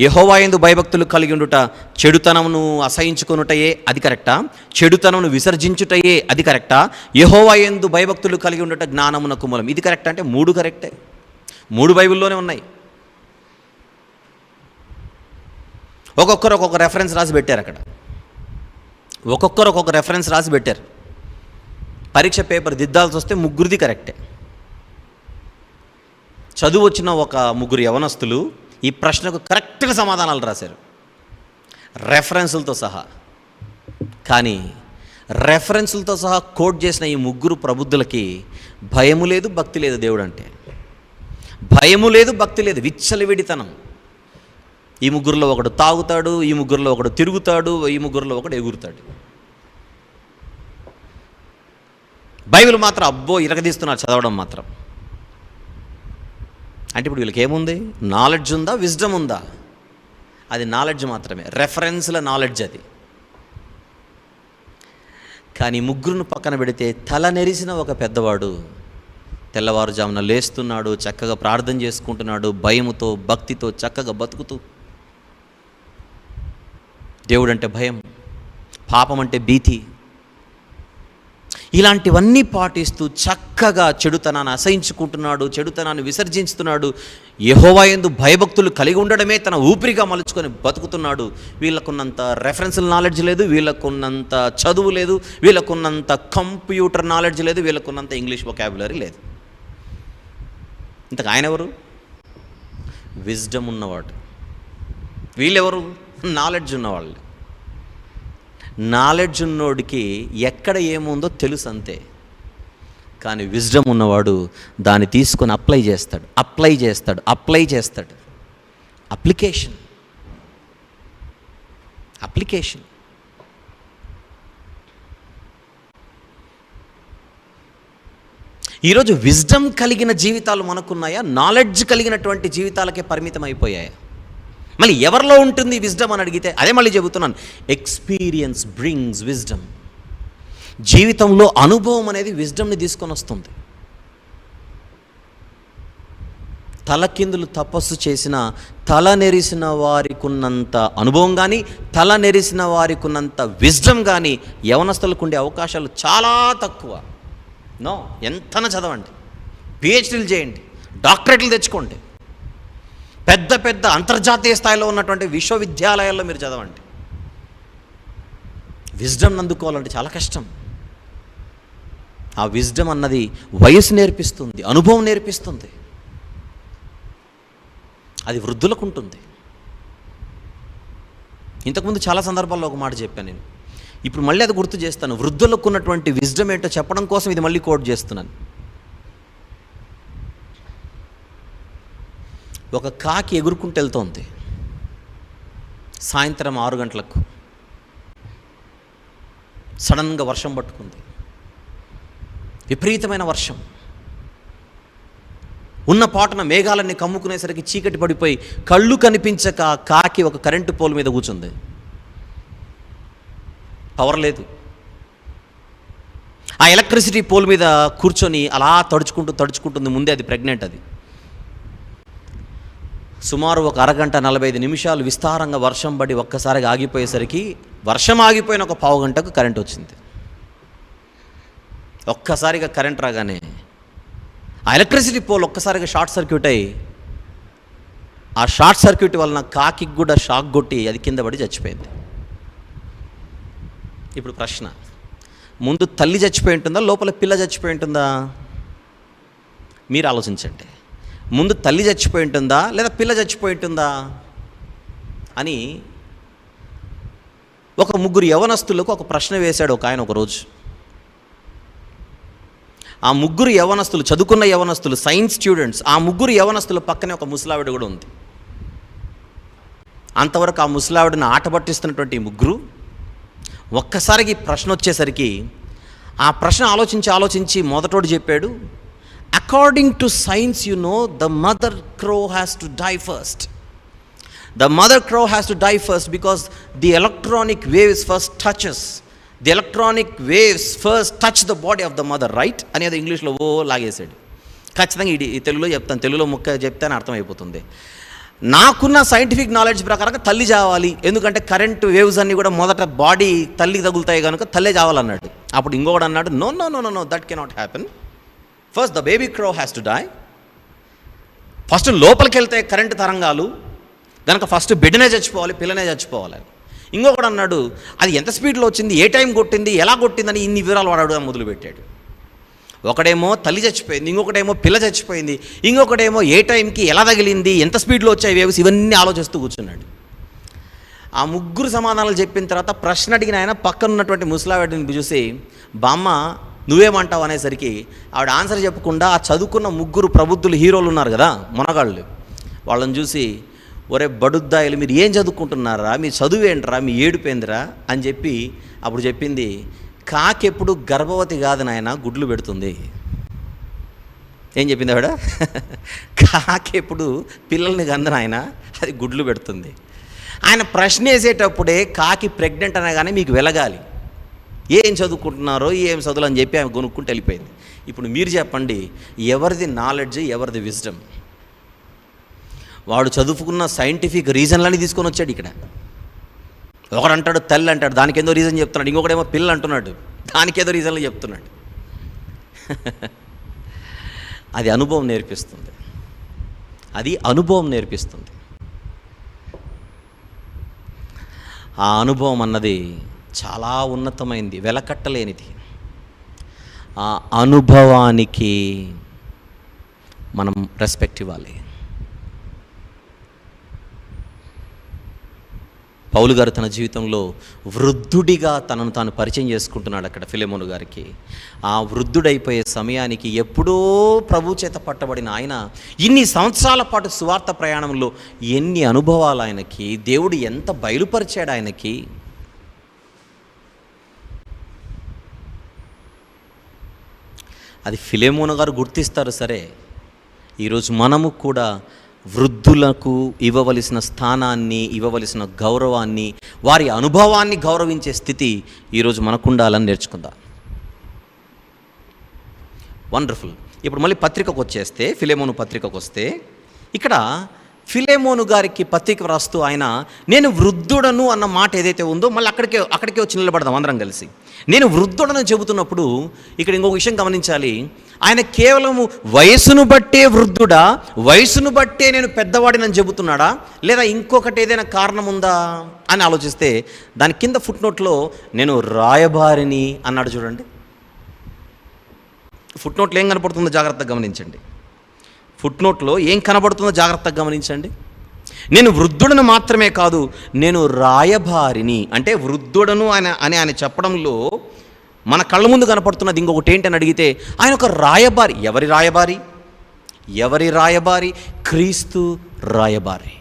యెహోవా యందు భయభక్తులు కలిగి ఉండుట, చెడుతనమును అసహించుకొనుటయే అది కరెక్టా? చెడుతనమును విసర్జించుటయే అది కరెక్టా? యెహోవా యందు భయభక్తులు కలిగి ఉండుట జ్ఞానమునకు మూలం ఇది కరెక్ట్ అంటే 3 కరెక్టే. 3 బైబిల్లోనే ఉన్నాయి. ఒక్కొక్కరు ఒక్కొక్క రెఫరెన్స్ రాసి పెట్టారు. అక్కడ ఒక్కొక్కరు ఒక్కొక్క రెఫరెన్స్ రాసి పెట్టారు. పరీక్ష పేపర్ దిద్దాల్సి వస్తే 3ది కరెక్టే. చదువు వచ్చిన ఒక 3 యవనస్తులు ఈ ప్రశ్నకు కరెక్ట్గా సమాధానాలు రాశారు, రెఫరెన్సులతో సహా. కానీ రెఫరెన్సులతో సహా కోట్ చేసిన ఈ 3 ప్రబుద్ధులకి భయము లేదు, భక్తి లేదు. దేవుడు అంటే భయము లేదు, భక్తి లేదు, విచ్చలవిడితనం. ఈ 3లో ఒకడు తాగుతాడు, ఈ 3లో ఒకడు తిరుగుతాడు, ఈ 3లో ఒకడు ఎగురుతాడు. బైబిల్ మాత్రం అబ్బో ఇరగదీస్తున్నారు చదవడం మాత్రం. అంటే ఇప్పుడు వీళ్ళకి ఏముంది? నాలెడ్జ్ ఉందా, విజ్డమ్ ఉందా? అది నాలెడ్జ్ మాత్రమే, రెఫరెన్స్ల నాలెడ్జ్ అది. కానీ 3ను పక్కన పెడితే తల నెరిసిన ఒక పెద్దవాడు తెల్లవారుజామున లేస్తున్నాడు, చక్కగా ప్రార్థన చేసుకుంటున్నాడు, భయముతో భక్తితో చక్కగా బతుకుతూ. దేవుడు అంటే భయం, పాపం అంటే భీతి, ఇలాంటివన్నీ పాటిస్తూ చక్కగా చెడుతనాన్ని అసహించుకుంటున్నాడు, చెడుతనాన్ని విసర్జించుతున్నాడు. యెహోవా యందు భయభక్తులు కలిగి ఉండడమే తన ఊపిరిగా మలుచుకొని బతుకుతున్నాడు. వీళ్ళకున్నంత రెఫరెన్షియల్ నాలెడ్జ్ లేదు, వీళ్ళకున్నంత చదువు లేదు, వీళ్ళకున్నంత కంప్యూటర్ నాలెడ్జ్ లేదు, వీళ్ళకున్నంత ఇంగ్లీష్ వొకాబులరీ లేదు. ఇంతకు ఆయన ఎవరు? విజ్డమ్ ఉన్నవాడు. వీళ్ళెవరు? నాలెడ్జ్ ఉన్నవాళ్ళు. నాలెడ్జ్ ఉన్నోడికి ఎక్కడ ఏముందో తెలుసు అంతే. కానీ విజ్డమ్ ఉన్నవాడు దాన్ని తీసుకొని అప్లై చేస్తాడు. అప్లికేషన్. ఈరోజు విజ్డమ్ కలిగిన జీవితాలు మనకున్నాయా? నాలెడ్జ్ కలిగినటువంటి జీవితాలకే పరిమితం అయిపోయాయా? మళ్ళీ ఎవరిలో ఉంటుంది విజ్డమ్ అని అడిగితే అదే మళ్ళీ చెబుతున్నాను, ఎక్స్పీరియన్స్ బ్రింగ్స్ విజ్డమ్. జీవితంలో అనుభవం అనేది విజ్డమ్ని తీసుకొని వస్తుంది. తలకిందులు తపస్సు చేసిన తల నెరిసిన వారికి ఉన్నంత అనుభవం కానీ, తల నెరిసిన వారికి ఉన్నంత విజ్డమ్ కానీ యవనస్తులకు ఉండే అవకాశాలు చాలా తక్కువ. ఎంతన చదవండి, పిహెచ్డీలు చేయండి, డాక్టరేట్లు తెచ్చుకోండి, పెద్ద పెద్ద అంతర్జాతీయ స్థాయిలో ఉన్నటువంటి విశ్వవిద్యాలయాల్లో మీరు చదవండి, విజ్డమ్ అందుకోవాలంటే చాలా కష్టం. ఆ విజ్డమ్ అన్నది వయసు నేర్పిస్తుంది, అనుభవం నేర్పిస్తుంది. అది వృద్ధులకు ఉంటుంది. ఇంతకుముందు చాలా సందర్భాల్లో ఒక మాట చెప్పాను నేను, ఇప్పుడు మళ్ళీ అది గుర్తు చేస్తాను. వృద్ధులకు ఉన్నటువంటి విజ్డమ్ ఏంటో చెప్పడం కోసం ఇది మళ్ళీ కోట్ చేస్తున్నాను. ఒక కాకి ఎగురుకుంటూ వెళ్తోంది. సాయంత్రం 6 గంటలకు సడన్గా వర్షం పట్టుకుంది. విపరీతమైన వర్షం. ఉన్న పాటన మేఘాలన్నీ కమ్ముకునేసరికి చీకటి పడిపోయి కళ్ళు కనిపించక కాకి ఒక కరెంటు పోల్ మీద కూర్చుంది. పవర్ లేదు. ఆ ఎలక్ట్రిసిటీ పోల్ మీద కూర్చొని అలా తడుచుకుంటుంది. ముందే అది ప్రెగ్నెంట్. అది సుమారు ఒక అరగంట 45 నిమిషాలు విస్తారంగా వర్షం పడి ఒక్కసారిగా ఆగిపోయేసరికి, వర్షం ఆగిపోయిన ఒక పావు గంటకు కరెంట్ వచ్చింది. ఒక్కసారిగా కరెంట్ రాగానే ఆ ఎలక్ట్రిసిటీ పోల్ ఒక్కసారిగా షార్ట్ సర్క్యూట్ అయ్యి, ఆ షార్ట్ సర్క్యూట్ వలన కాకి కూడా షాక్ కొట్టి అది కింద పడి చచ్చిపోయింది. ఇప్పుడు ప్రశ్న, ముందు తల్లి చచ్చిపోయి ఉంటుందా, లోపల పిల్ల చచ్చిపోయి ఉంటుందా? మీరు ఆలోచించండి. ముందు తల్లి చచ్చిపోయి ఉంటుందా లేదా పిల్ల చచ్చిపోయి ఉంటుందా అని ఒక 3 యవనస్తులకు ఒక ప్రశ్న వేశాడు ఒక ఆయన ఒకరోజు. ఆ 3 యవనస్తులు, చదువుకున్న యవనస్తులు, సైన్స్ స్టూడెంట్స్, ఆ 3 యవనస్తుల పక్కనే ఒక ముసలావిడ కూడా ఉంది. అంతవరకు ఆ ముసలావిడని ఆట పట్టిస్తున్నటువంటి 3 ఒక్కసారికి ప్రశ్న వచ్చేసరికి ఆ ప్రశ్న ఆలోచించి మొదటోడు చెప్పాడు, according to science the mother crow has to die first. The mother crow has to die first because the electronic waves first touches. The electronic waves first touch the body of the mother, right? అనేది ఇంగ్లీష్లో లాగేసాడు. ఖచ్చితంగా ఈ తెలుగులో చెప్తాను, తెలుగులో ముక్క చెప్తే అర్థమైపోతుంది. నాకున్న సైంటిఫిక్ నాలెడ్జ్ ప్రకారంగా తల్లి చావాలి, ఎందుకంటే కరెంట్ వేవ్స్ అన్నీ కూడా మొదట బాడీ తల్లికి తగులుతాయి కనుక తల్లే చావాలన్నాడు. అప్పుడు ఇంకొకడు అన్నాడు, no that cannot happen. First the baby crow has to die. First లోపలికి వెళ్తే కరెంటు తరంగాలు కనుక ఫస్ట్ బిడ్డనే చచ్చిపోవాలి, పిల్లనే చచ్చిపోవాలి. ఇంకొకడు అన్నాడు, అది ఎంత స్పీడ్లో వచ్చింది, ఏ టైం కొట్టింది, ఎలా కొట్టిందని ఇన్ని వివరాలు వాడు మొదలుపెట్టాడు. ఒకడేమో తల్లి చచ్చిపోయింది, ఇంకొకటేమో పిల్ల చచ్చిపోయింది, ఇంకొకటేమో ఏ టైంకి ఎలా తగిలింది, ఎంత స్పీడ్లో వచ్చాయి వేవ్స్, ఇవన్నీ ఆలోచిస్తూ కూర్చున్నాడు. ఆ 3 సమాధానాలు చెప్పిన తర్వాత ప్రశ్న అడిగిన ఆయన పక్కన ఉన్నటువంటి ముసలావిడిని చూసి, బామ్మ నువ్వేమంటావు అనేసరికి ఆవిడ ఆన్సర్ చెప్పకుండా ఆ చదువుకున్న 3 ప్రబుద్ధులు హీరోలు ఉన్నారు కదా, మొనగాళ్ళు, వాళ్ళని చూసి, ఒరే బడుద్దాయిలు మీరు ఏం చదువుకుంటున్నారా, మీ చదువేంట్రా, మీ ఏడుపోయిందిరా అని చెప్పి అప్పుడు చెప్పింది, కాకెప్పుడు గర్భవతి కాదు నాయన, గుడ్లు పెడుతుంది. ఏం చెప్పింది ఆవిడ? కాకెప్పుడు పిల్లల్ని కందు నాయన, అది గుడ్లు పెడుతుంది. ఆయన ప్రశ్న వేసేటప్పుడే కాకి ప్రెగ్నెంట్ అనగానే మీకు వెలగాలి, ఏం చదువుకుంటున్నారో ఏం చదువులు అని చెప్పి ఆమె కొనుక్కుంటూ వెళ్ళిపోయింది. ఇప్పుడు మీరు చెప్పండి, ఎవరిది నాలెడ్జ్, ఎవరిది విజ్డమ్? వాడు చదువుకున్న సైంటిఫిక్ రీజన్లని తీసుకొని వచ్చాడు ఇక్కడ. ఒకడు అంటాడు తల్లి అంటాడు, దానికి ఏదో రీజన్ చెప్తున్నాడు, ఇంకొకడేమో పిల్ల అంటున్నాడు, దానికి ఏదో రీజన్లు చెప్తున్నాడు. అది అనుభవం నేర్పిస్తుంది, అది అనుభవం నేర్పిస్తుంది. ఆ అనుభవం అన్నది చాలా ఉన్నతమైంది, వెలకట్టలేనిది. ఆ అనుభవానికి మనం రెస్పెక్ట్ ఇవ్వాలి. పౌలు గారు తన జీవితంలో వృద్ధుడిగా తనను తాను పరిచయం చేసుకుంటున్నాడు అక్కడ ఫిలెమోను గారికి. ఆ వృద్ధుడైపోయే సమయానికి ఎప్పుడో ప్రభు చేత పట్టబడిన ఆయన ఇన్ని సంవత్సరాల పాటు సువార్త ప్రయాణంలో ఎన్ని అనుభవాలు ఆయనకి, దేవుడు ఎంత బయలుపరిచాడు ఆయనకి. అది ఫిలెమోను గారు గుర్తిస్తారు. సరే, ఈరోజు మనము కూడా వృద్ధులకు ఇవ్వవలసిన స్థానాన్ని, ఇవ్వవలసిన గౌరవాన్ని, వారి అనుభవాన్ని గౌరవించే స్థితి ఈరోజు మనకు ఉండాలని నేర్చుకుందాం. వండర్ఫుల్. ఇప్పుడు మళ్ళీ పత్రికకు వచ్చేస్తే, ఫిలెమోను పత్రికకు వస్తే, ఇక్కడ ఫిలెమోను గారికి పత్రిక రాస్తూ ఆయన నేను వృద్ధుడను అన్న మాట ఏదైతే ఉందో మళ్ళీ అక్కడికే వచ్చి నిలబడదాం అందరం కలిసి. నేను వృద్ధుడను చెబుతున్నప్పుడు ఇక్కడ ఇంకొక విషయం గమనించాలి. ఆయన కేవలము వయసును బట్టే వృద్ధుడా, వయసును బట్టే నేను పెద్దవాడినని చెబుతున్నాడా, లేదా ఇంకొకటి ఏదైనా కారణం ఉందా అని ఆలోచిస్తే దాని కింద ఫుట్ నోట్లో నేను రాయబారిని అన్నాడు. చూడండి, ఫుట్ నోట్లో ఏం కనపడుతుందో జాగ్రత్తగా గమనించండి. ఫుట్ నోట్లో ఏం కనబడుతుందో జాగ్రత్తగా గమనించండి. నేను వృద్ధుడను మాత్రమే కాదు, నేను రాయబారిని. అంటే వృద్ధుడను ఆయన చెప్పడంలో మన కళ్ళ ముందు కనపడుతున్నది ఇంకొకటి ఏంటని అడిగితే ఆయన ఒక రాయబారి. ఎవరి రాయబారి? ఎవరి రాయబారి? క్రీస్తు రాయబారి.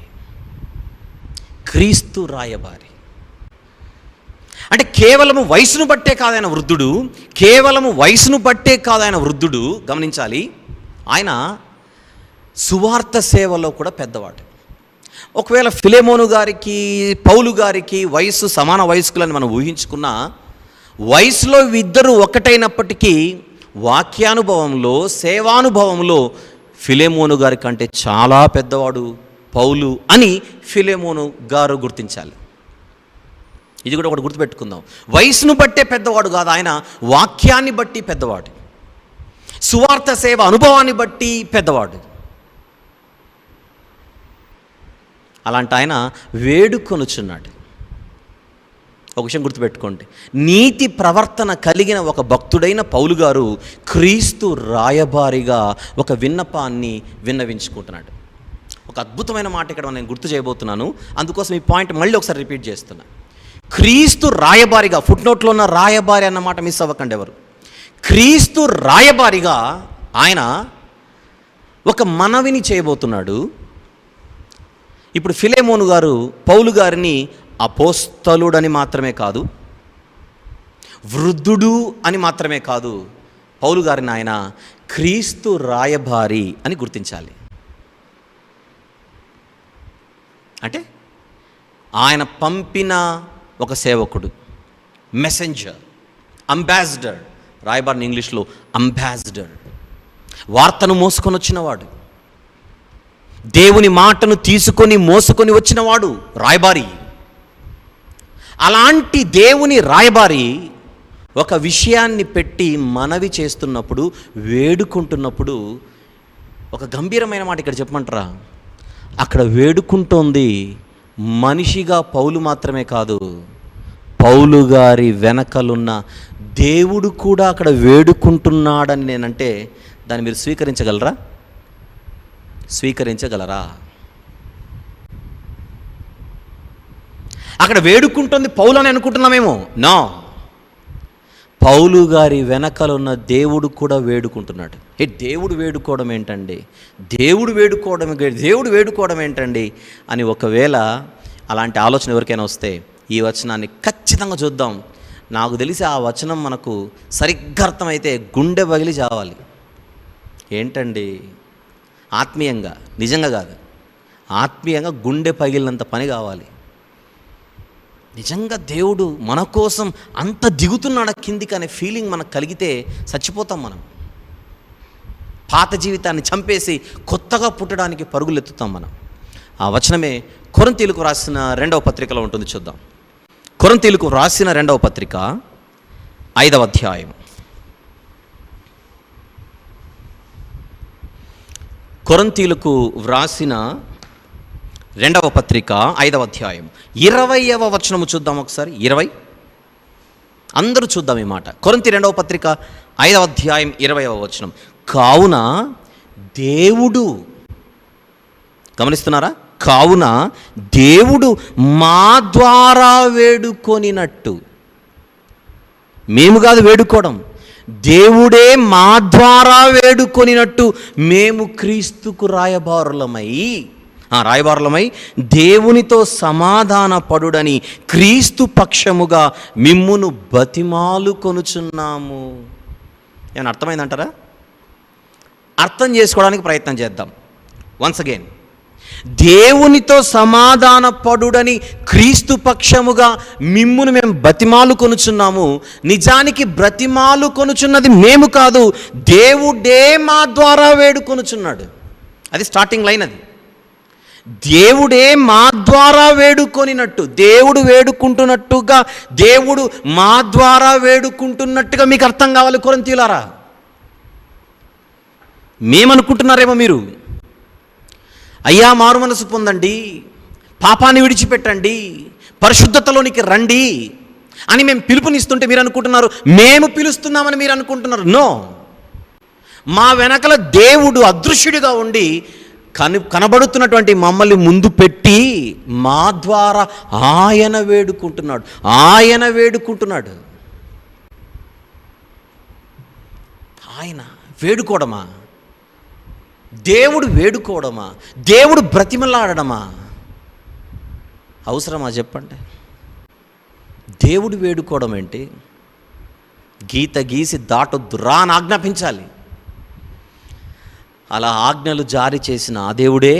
క్రీస్తు రాయబారి. అంటే కేవలము వయసును బట్టే కాదు ఆయన వృద్ధుడు, కేవలము వయసును బట్టే కాదు ఆయన వృద్ధుడు. గమనించాలి, ఆయన సువార్త సేవలో కూడా పెద్దవాడు. ఒకవేళ ఫిలెమోను గారికి పౌలు గారికి వయసు సమాన వయస్కులని మనం ఊహించుకున్నా, వయసులో ఇద్దరు ఒకటైనప్పటికీ వాక్యానుభవంలో సేవానుభవంలో ఫిలెమోను గారి కంటే చాలా పెద్దవాడు పౌలు అని ఫిలెమోను గారు గుర్తించాలి. ఇది కూడా ఒకటి గుర్తుపెట్టుకుందాం. వయసును బట్టే పెద్దవాడు కాదు ఆయన, వాక్యాన్ని బట్టి పెద్దవాడు, సువార్త సేవ అనుభవాన్ని బట్టి పెద్దవాడు. అలాంటి ఆయన వేడుకొనుచున్నాడు. ఒక విషయం గుర్తుపెట్టుకోండి, నీతి ప్రవర్తన కలిగిన ఒక భక్తుడైన పౌలు గారు క్రీస్తు రాయబారిగా ఒక విన్నపాన్ని విన్నవించుకుంటున్నాడు. ఒక అద్భుతమైన మాట ఇక్కడ నేను గుర్తు చేయబోతున్నాను, అందుకోసం ఈ పాయింట్ మళ్ళీ ఒకసారి రిపీట్ చేస్తున్నా. క్రీస్తు రాయబారిగా, ఫుట్ నోట్లో ఉన్న రాయబారి అన్నమాట మిస్ అవ్వకండి ఎవరు. క్రీస్తు రాయబారిగా ఆయన ఒక మనవిని చేయబోతున్నాడు. ఇప్పుడు ఫిలెమోను గారు పౌలు గారిని అపోస్తలుడని మాత్రమే కాదు, వృద్ధుడు అని మాత్రమే కాదు, పౌలు గారిని ఆయన క్రీస్తు రాయబారి అని గుర్తించాలి. అంటే ఆయన పంపిన ఒక సేవకుడు, మెసెంజర్, అంబాసిడర్. రాయబారిని ఇంగ్లీష్లో అంబాసిడర్, వార్తను మోసుకొని వచ్చినవాడు, దేవుని మాటను తీసుకొని మోసుకొని వచ్చినవాడు రాయబారి. అలాంటి దేవుని రాయబారి ఒక విషయాన్ని పెట్టి మనవి చేస్తున్నప్పుడు, వేడుకుంటున్నప్పుడు ఒక గంభీరమైన మాట ఇక్కడ చెప్పమంటారా? అక్కడ వేడుకుంటోంది మనిషిగా పౌలు మాత్రమే కాదు, పౌలు గారి వెనకలున్న దేవుడు కూడా అక్కడ వేడుకుంటున్నాడని నేనంటే దాన్ని మీరు స్వీకరించగలరా? అక్కడ వేడుకుంటుంది పౌలు అని అనుకుంటున్నామేమో. నో, పౌలు గారి వెనకలున్న దేవుడు కూడా వేడుకుంటున్నాడు. దేవుడు వేడుకోవడం ఏంటండి, దేవుడు వేడుకోవడం ఏంటండి అని ఒకవేళ అలాంటి ఆలోచన ఎవరికైనా వస్తే ఈ వచనాన్ని ఖచ్చితంగా చూద్దాం. నాకు తెలిసి ఆ వచనం మనకు సరిగ్గా అర్థమైతే గుండె పగిలి చావాలి. ఏంటండి, ఆత్మీయంగా, నిజంగా కాదు, ఆత్మీయంగా గుండె పగిలినంత పని కావాలి. నిజంగా దేవుడు మన కోసం అంత దిగుతున్నాడు కిందికి అనే ఫీలింగ్ మనకు కలిగితే చచ్చిపోతాం మనం. పాత జీవితాన్ని చంపేసి కొత్తగా పుట్టడానికి పరుగులెత్తుతాం మనం. ఆ వచనమే కొరింథీయులకు రాసిన 2వ పత్రికలో ఉంటుంది. చూద్దాం. కొరింథీయులకు రాసిన 2వ పత్రిక 5వ అధ్యాయం. కొరింథీయులకు వ్రాసిన 2వ పత్రిక 5వ అధ్యాయం 20వ వచనము చూద్దాం ఒకసారి. 20 అందరూ చూద్దాం ఈ మాట. కొరింథీ 2వ పత్రిక 5వ అధ్యాయం 20వ వచనం. కావున దేవుడు, గమనిస్తున్నారా? కావున దేవుడు మా ద్వారా వేడుకొనినట్టు, మేము కాదు వేడుకోవడం, దేవుడే మా ద్వారా వేడుకొనినట్టు మేము క్రీస్తుకు రాయబారులమై దేవునితో సమాధాన పడుడని క్రీస్తు పక్షముగా మిమ్మును బతిమాలు కొనుచున్నాము. ఏమైనా అర్థమైందంటారా? అర్థం చేసుకోవడానికి ప్రయత్నం చేద్దాం. వన్స్ అగైన్, దేవునితో సమాధాన పడుడని క్రీస్తు పక్షముగా మిమ్మును మేము బతిమాలు కొనుచున్నాము. నిజానికి బ్రతిమాలు కొనుచున్నది మేము కాదు, దేవుడే మా ద్వారా వేడుకొనుచున్నాడు. అది స్టార్టింగ్ లైన్. అది దేవుడే మా ద్వారా వేడుకొనినట్టు, దేవుడు వేడుకుంటున్నట్టుగా, దేవుడు మా ద్వారా వేడుకుంటున్నట్టుగా మీకు అర్థం కావాలి కొరింథీయులారా. మేమనుకుంటున్నారేమో మీరు, అయ్యా మారు మనసు పొందండి, పాపాన్ని విడిచిపెట్టండి, పరిశుద్ధతలోనికి రండి అని మేము పిలుపునిస్తుంటే మీరు అనుకుంటున్నారు మేము పిలుస్తున్నామని మీరు అనుకుంటున్నారు. నో, మా వెనకల దేవుడు అదృశ్యుడిగా ఉండి కనబడుతున్నటువంటి మమ్మల్ని ముందు పెట్టి మా ద్వారా ఆయన వేడుకుంటున్నాడు. ఆయన వేడుకోవడమా? దేవుడు వేడుకోవడమా? దేవుడు బ్రతిమలాడడమా? అవసరమా చెప్పండి? దేవుడు వేడుకోవడం ఏంటి? గీత గీసి దాటొద్దు రా అని ఆజ్ఞాపించాలి. అలా ఆజ్ఞలు జారీ చేసిన ఆ దేవుడే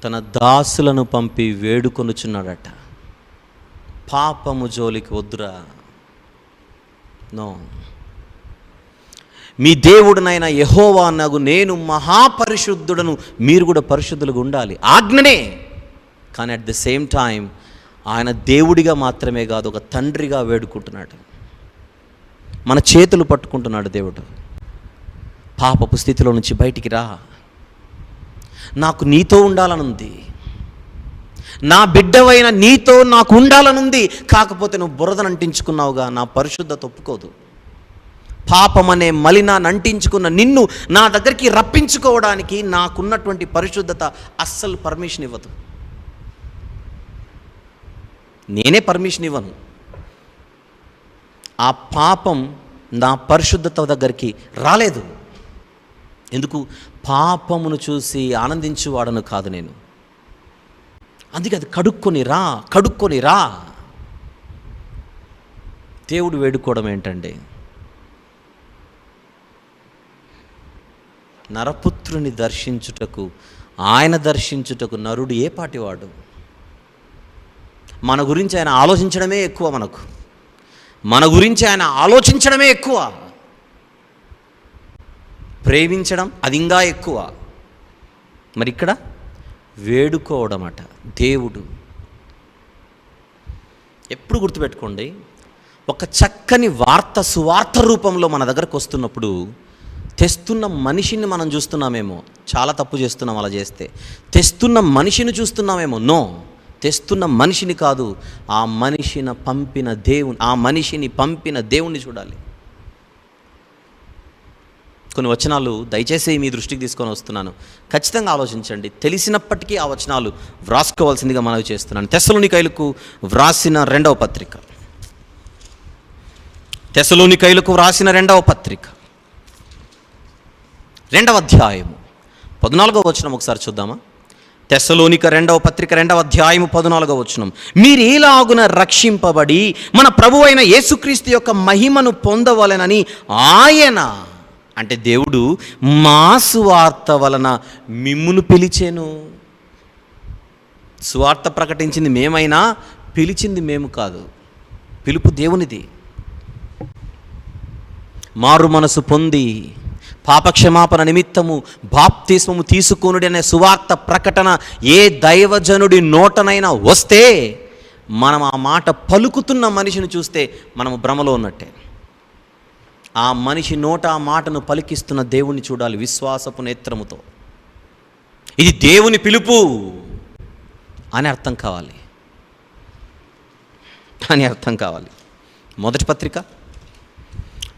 తన దాసులను పంపి వేడుకొనుచున్నాడట, పాపము జోలికి వద్దురా. నో, మీ దేవుడినైనా యెహోవా అన్నగు నేను మహాపరిశుద్ధుడను, మీరు కూడా పరిశుద్ధులుగా ఉండాలి. ఆజ్ఞనే, కానీ అట్ ద సేమ్ టైం ఆయన దేవుడిగా మాత్రమే కాదు, ఒక తండ్రిగా వేడుకుంటున్నాడు. మన చేతులు పట్టుకుంటున్నాడు దేవుడు. పాపపు స్థితిలో నుంచి బయటికి రా, నాకు నీతో ఉండాలనుంది, నా బిడ్డవైన నీతో నాకు ఉండాలనుంది. కాకపోతే నువ్వు బురదను అంటించుకున్నావుగా, నా పరిశుద్ధత ఒప్పుకోదు. పాపమనే మలినాన్ని అంటించుకున్న నిన్ను నా దగ్గరికి రప్పించుకోవడానికి నాకున్నటువంటి పరిశుద్ధత అస్సలు పర్మిషన్ ఇవ్వదు. నేనే పర్మిషన్ ఇవ్వను. ఆ పాపం నా పరిశుద్ధత దగ్గరికి రాలేదు. ఎందుకు? పాపమును చూసి ఆనందించువాడను కాదు నేను. అందుకే అది కడుక్కొని రా. దేవుడు వేడుకోవడం ఏంటండి? నరపుత్రుని దర్శించుటకు, ఆయన దర్శించుటకు నరుడు ఏ పాటివాడు? మన గురించి ఆయన ఆలోచించడమే ఎక్కువ, మన గురించి ఆయన ఆలోచించడమే ఎక్కువ, ప్రేమించడం అది ఇంకా ఎక్కువ. మరి ఇక్కడ వేడుకోవడం అట. దేవుడు ఎప్పుడు గుర్తుపెట్టుకోండి, ఒక చక్కని సువార్త రూపంలో మన దగ్గరకు వస్తున్నప్పుడు తెస్తున్న మనిషిని మనం చూస్తున్నామేమో, చాలా తప్పు చేస్తున్నాం అలా చేస్తే. తెస్తున్న మనిషిని చూస్తున్నామేమో, నో, తెస్తున్న మనిషిని కాదు, ఆ మనిషిని పంపిన దేవుణ్ణి చూడాలి. కొన్ని వచనాలు దయచేసి మీ దృష్టికి తీసుకొని వస్తున్నాను, ఖచ్చితంగా ఆలోచించండి. తెలిసినప్పటికీ ఆ వచనాలు వ్రాసుకోవాల్సిందిగా మనవి చేస్తున్నాను. తెస్సలోనికైలకు వ్రాసిన రెండవ పత్రిక, 2వ అధ్యాయము 14వ వచనం ఒకసారి చూద్దామా? తెస్సలోనిక 2వ పత్రిక 2వ అధ్యాయము 14వ వచనం. మీరు ఈలాగున రక్షింపబడి మన ప్రభువైన యేసుక్రీస్తు యొక్క మహిమను పొందవలెనని ఆయన, అంటే దేవుడు, మా సువార్త వలన మిమ్మును పిలిచెను. సువార్త ప్రకటించింది మేమైనా, పిలిచింది మేము కాదు. పిలుపు దేవునిది. మారు మనసు పొంది పాపక్షమాపణ నిమిత్తము బాప్తిస్మము తీసుకొనుడి అనే సువార్త ప్రకటన ఏ దైవజనుడి నోటనైనా వస్తే మనం ఆ మాట పలుకుతున్న మనిషిని చూస్తే మనము భ్రమలో ఉన్నట్టే. ఆ మనిషి నోట ఆ మాటను పలికిస్తున్న దేవుణ్ణి చూడాలి విశ్వాసపు నేత్రముతో. ఇది దేవుని పిలుపు అని అర్థం కావాలి. మొదటి పత్రిక,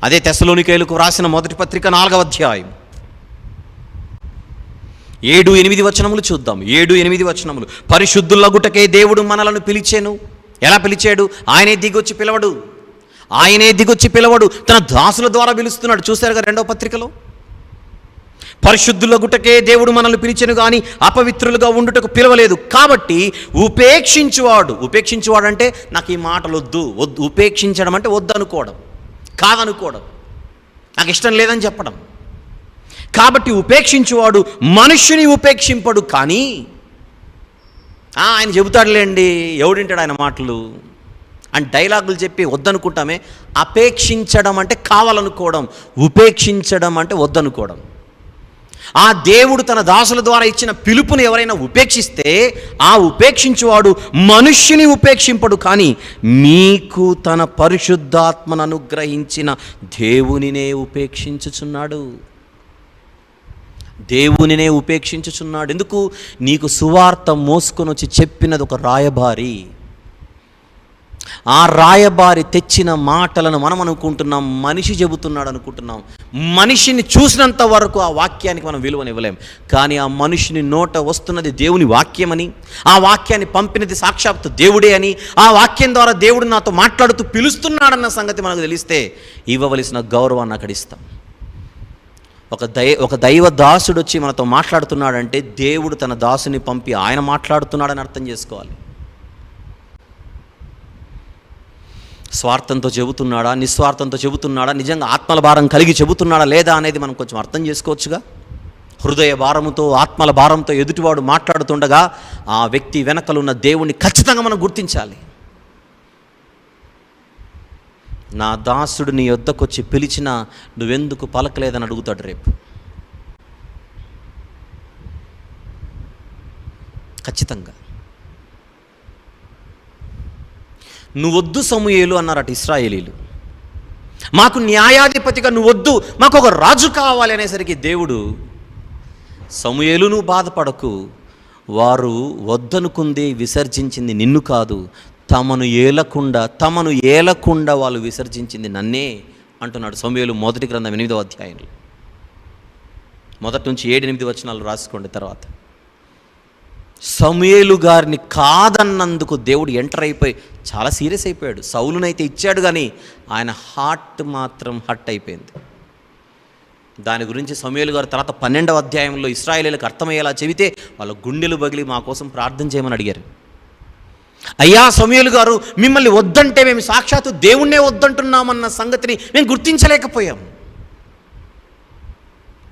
అదే తెస్సలోనికైలకు వ్రాసిన మొదటి పత్రిక 4వ అధ్యాయం 7-8 వచనములు చూద్దాం. 7-8 వచనములు. పరిశుద్ధులగుటకే దేవుడు మనలను పిలిచెను. ఎలా పిలిచాడు? ఆయనే దిగొచ్చి పిలవడు, తన దాసుల ద్వారా పిలుస్తున్నాడు. చూశారుగా 2వ పత్రికలో. పరిశుద్ధులగుటకే దేవుడు మనల్ని పిలిచెను కానీ అపవిత్రులుగా ఉండుటకు పిలవలేదు. కాబట్టి ఉపేక్షించువాడు అంటే నాకు ఈ మాటలు వద్దు. ఉపేక్షించడం అంటే వద్దనుకోవడం, కాదనుకోవడం, నాకు ఇష్టం లేదని చెప్పడం. కాబట్టి ఉపేక్షించువాడు మనుష్యుని ఉపేక్షింపడు. కానీ ఆయన చెబుతాడులేండి, ఎవడింటాడు ఆయన మాటలు అని డైలాగులు చెప్పి వద్దనుకుంటామే. అపేక్షించడం అంటే కావాలనుకోవడం, ఉపేక్షించడం అంటే వద్దనుకోవడం. ఆ దేవుడు తన దాసుల ద్వారా ఇచ్చిన పిలుపుని ఎవరైనా ఉపేక్షిస్తే ఆ ఉపేక్షించువాడు మనుష్యుని ఉపేక్షింపడు, కానీ మీకు తన పరిశుద్ధాత్మను అనుగ్రహించిన దేవునినే ఉపేక్షించుచున్నాడు. ఎందుకు? నీకు సువార్త మోసుకొని వచ్చి చెప్పినది ఒక రాయబారి. ఆ రాయబారి తెచ్చిన మాటలను మనం అనుకుంటున్నాం మనిషి చెబుతున్నాడు అనుకుంటున్నాం. మనిషిని చూసినంత వరకు ఆ వాక్యానికి మనం విలువనివ్వలేం. కానీ ఆ మనిషిని నోట వస్తున్నది దేవుని వాక్యమని, ఆ వాక్యాన్ని పంపినది సాక్షాత్తు దేవుడే అని, ఆ వాక్యం ద్వారా దేవుడు నాతో మాట్లాడుతూ పిలుస్తున్నాడన్న సంగతి మనకు తెలిస్తే ఇవ్వవలసిన గౌరవాన్ని అక్కడ ఇస్తాం. ఒక దైవ దాసుడు వచ్చి మనతో మాట్లాడుతున్నాడంటే దేవుడు తన దాసుని పంపి ఆయన మాట్లాడుతున్నాడని అర్థం చేసుకోవాలి. స్వార్థంతో చెబుతున్నాడా, నిస్వార్థంతో చెబుతున్నాడా, నిజంగా ఆత్మల భారం కలిగి చెబుతున్నాడా లేదా అనేది మనం కొంచెం అర్థం చేసుకోవచ్చుగా. హృదయ భారముతో, ఆత్మల భారంతో ఎదుటివాడు మాట్లాడుతుండగా ఆ వ్యక్తి వెనకలున్న దేవుణ్ణి ఖచ్చితంగా మనం గుర్తించాలి. నా దాసుడు నీ యొద్దకొచ్చి పిలిచినా నువ్వెందుకు పలకలేదని అడుగుతాడు రేపు. ఖచ్చితంగా. నువ్వొద్దు సమూయేలు అన్నారట ఇశ్రాయేలీలు. మాకు న్యాయాధిపతిగా నువ్వొద్దు, మాకు ఒక రాజు కావాలి అనేసరికి దేవుడు, సమూయేలు నువ్వు బాధపడకు, వారు వద్దనుకుంది విసర్జించింది నిన్ను కాదు, తమను ఏలకుండా వాళ్ళు విసర్జించింది నన్నే అంటున్నాడు. సమూయేలు మొదటి గ్రంథం 8వ అధ్యాయంలో మొదటి నుంచి 7-8 వచనాలు రాసుకోండి. తర్వాత సమూయేలు గారిని కాదన్నందుకు దేవుడు ఎంటర్ అయిపోయి చాలా సీరియస్ అయిపోయాడు. సౌలునైతే ఇచ్చాడు కానీ ఆయన హార్ట్ మాత్రం హర్ట్ అయిపోయింది. దాని గురించి సమూయేలు గారు తర్వాత 12వ అధ్యాయంలో ఇశ్రాయేలీయులకు అర్థమయ్యేలా చెబితే వాళ్ళ గుండెలు పగిలి మా కోసం ప్రార్థన చేయమని అడిగారు. అయ్యా సమూయేలు గారు, మిమ్మల్ని వద్దంటే మేము సాక్షాత్తు దేవుణ్ణే వద్దంటున్నామన్న సంగతిని మేము గుర్తించలేకపోయాం.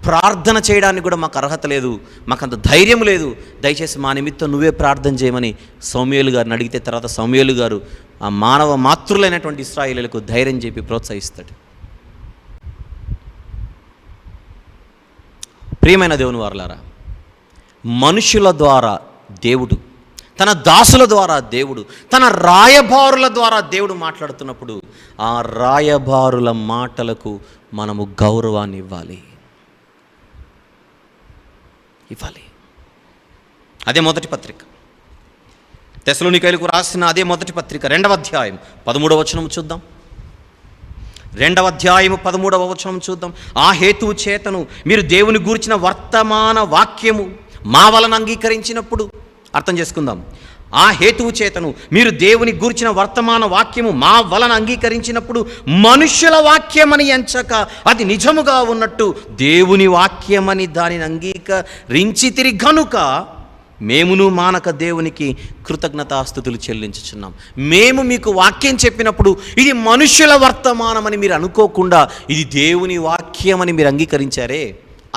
ప్రార్థన చేయడానికి కూడా మాకు అర్హత లేదు, మాకంత ధైర్యం లేదు, దయచేసి మా నిమిత్తం నువ్వే ప్రార్థన చేయమని సమూయేలు గారిని అడిగితే తర్వాత సమూయేలు గారు ఆ మానవ మాతృలైనటువంటి ఇశ్రాయేలీయులకు ధైర్యం చెప్పి ప్రోత్సహిస్తాడు. ప్రియమైన దేవుని వారలారా, మనుషుల ద్వారా దేవుడు, తన దాసుల ద్వారా దేవుడు, తన రాయబారుల ద్వారా దేవుడు మాట్లాడుతున్నప్పుడు ఆ రాయబారుల మాటలకు మనము గౌరవాన్ని ఇవ్వాలి. అదే మొదటి పత్రిక, తెస్సలోనికైలకు రాసిన అదే మొదటి పత్రిక 2వ అధ్యాయం 13వ వచనం చూద్దాం. 2వ అధ్యాయం 13వ వచనం చూద్దాం. ఆ హేతువు చేతను మీరు దేవుని గూర్చిన వర్తమాన వాక్యము మా వలన అంగీకరించినప్పుడు, అర్థం చేసుకుందాం. ఆ హేతువు చేతను మీరు దేవుని గూర్చిన వర్తమాన వాక్యము మా వలన అంగీకరించినప్పుడు మనుష్యుల వాక్యమని ఎంచక అది నిజముగా ఉన్నట్టు దేవుని వాక్యమని దానిని అంగీకరించితిరి గనుక మేమును మానక దేవునికి కృతజ్ఞతాస్తుతులు చెల్లించుచున్నాం. మేము మీకు వాక్యం చెప్పినప్పుడు ఇది మనుష్యుల వర్తమానమని మీరు అనుకోకుండా ఇది దేవుని వాక్యమని మీరు అంగీకరించారే,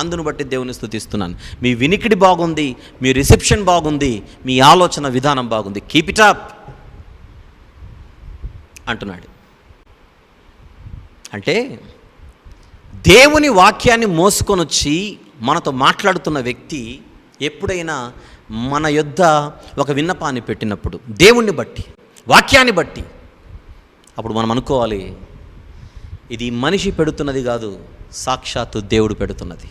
అందును బట్టి దేవుని స్తుతిస్తున్నాను. మీ వినికిడి బాగుంది, మీ రిసెప్షన్ బాగుంది, మీ ఆలోచన విధానం బాగుంది, కీప్ ఇట్ అప్ అంటున్నాడు. అంటే దేవుని వాక్యాన్ని మోసుకొని వచ్చి మనతో మాట్లాడుతున్న వ్యక్తి ఎప్పుడైనా మన యొద్ద ఒక విన్నపాన్ని పెట్టినప్పుడు దేవుణ్ణి బట్టి, వాక్యాన్ని బట్టి, అప్పుడు మనం అనుకోవాలి ఇది మనిషి పెడుతున్నది కాదు, సాక్షాత్తు దేవుడు పెడుతున్నది.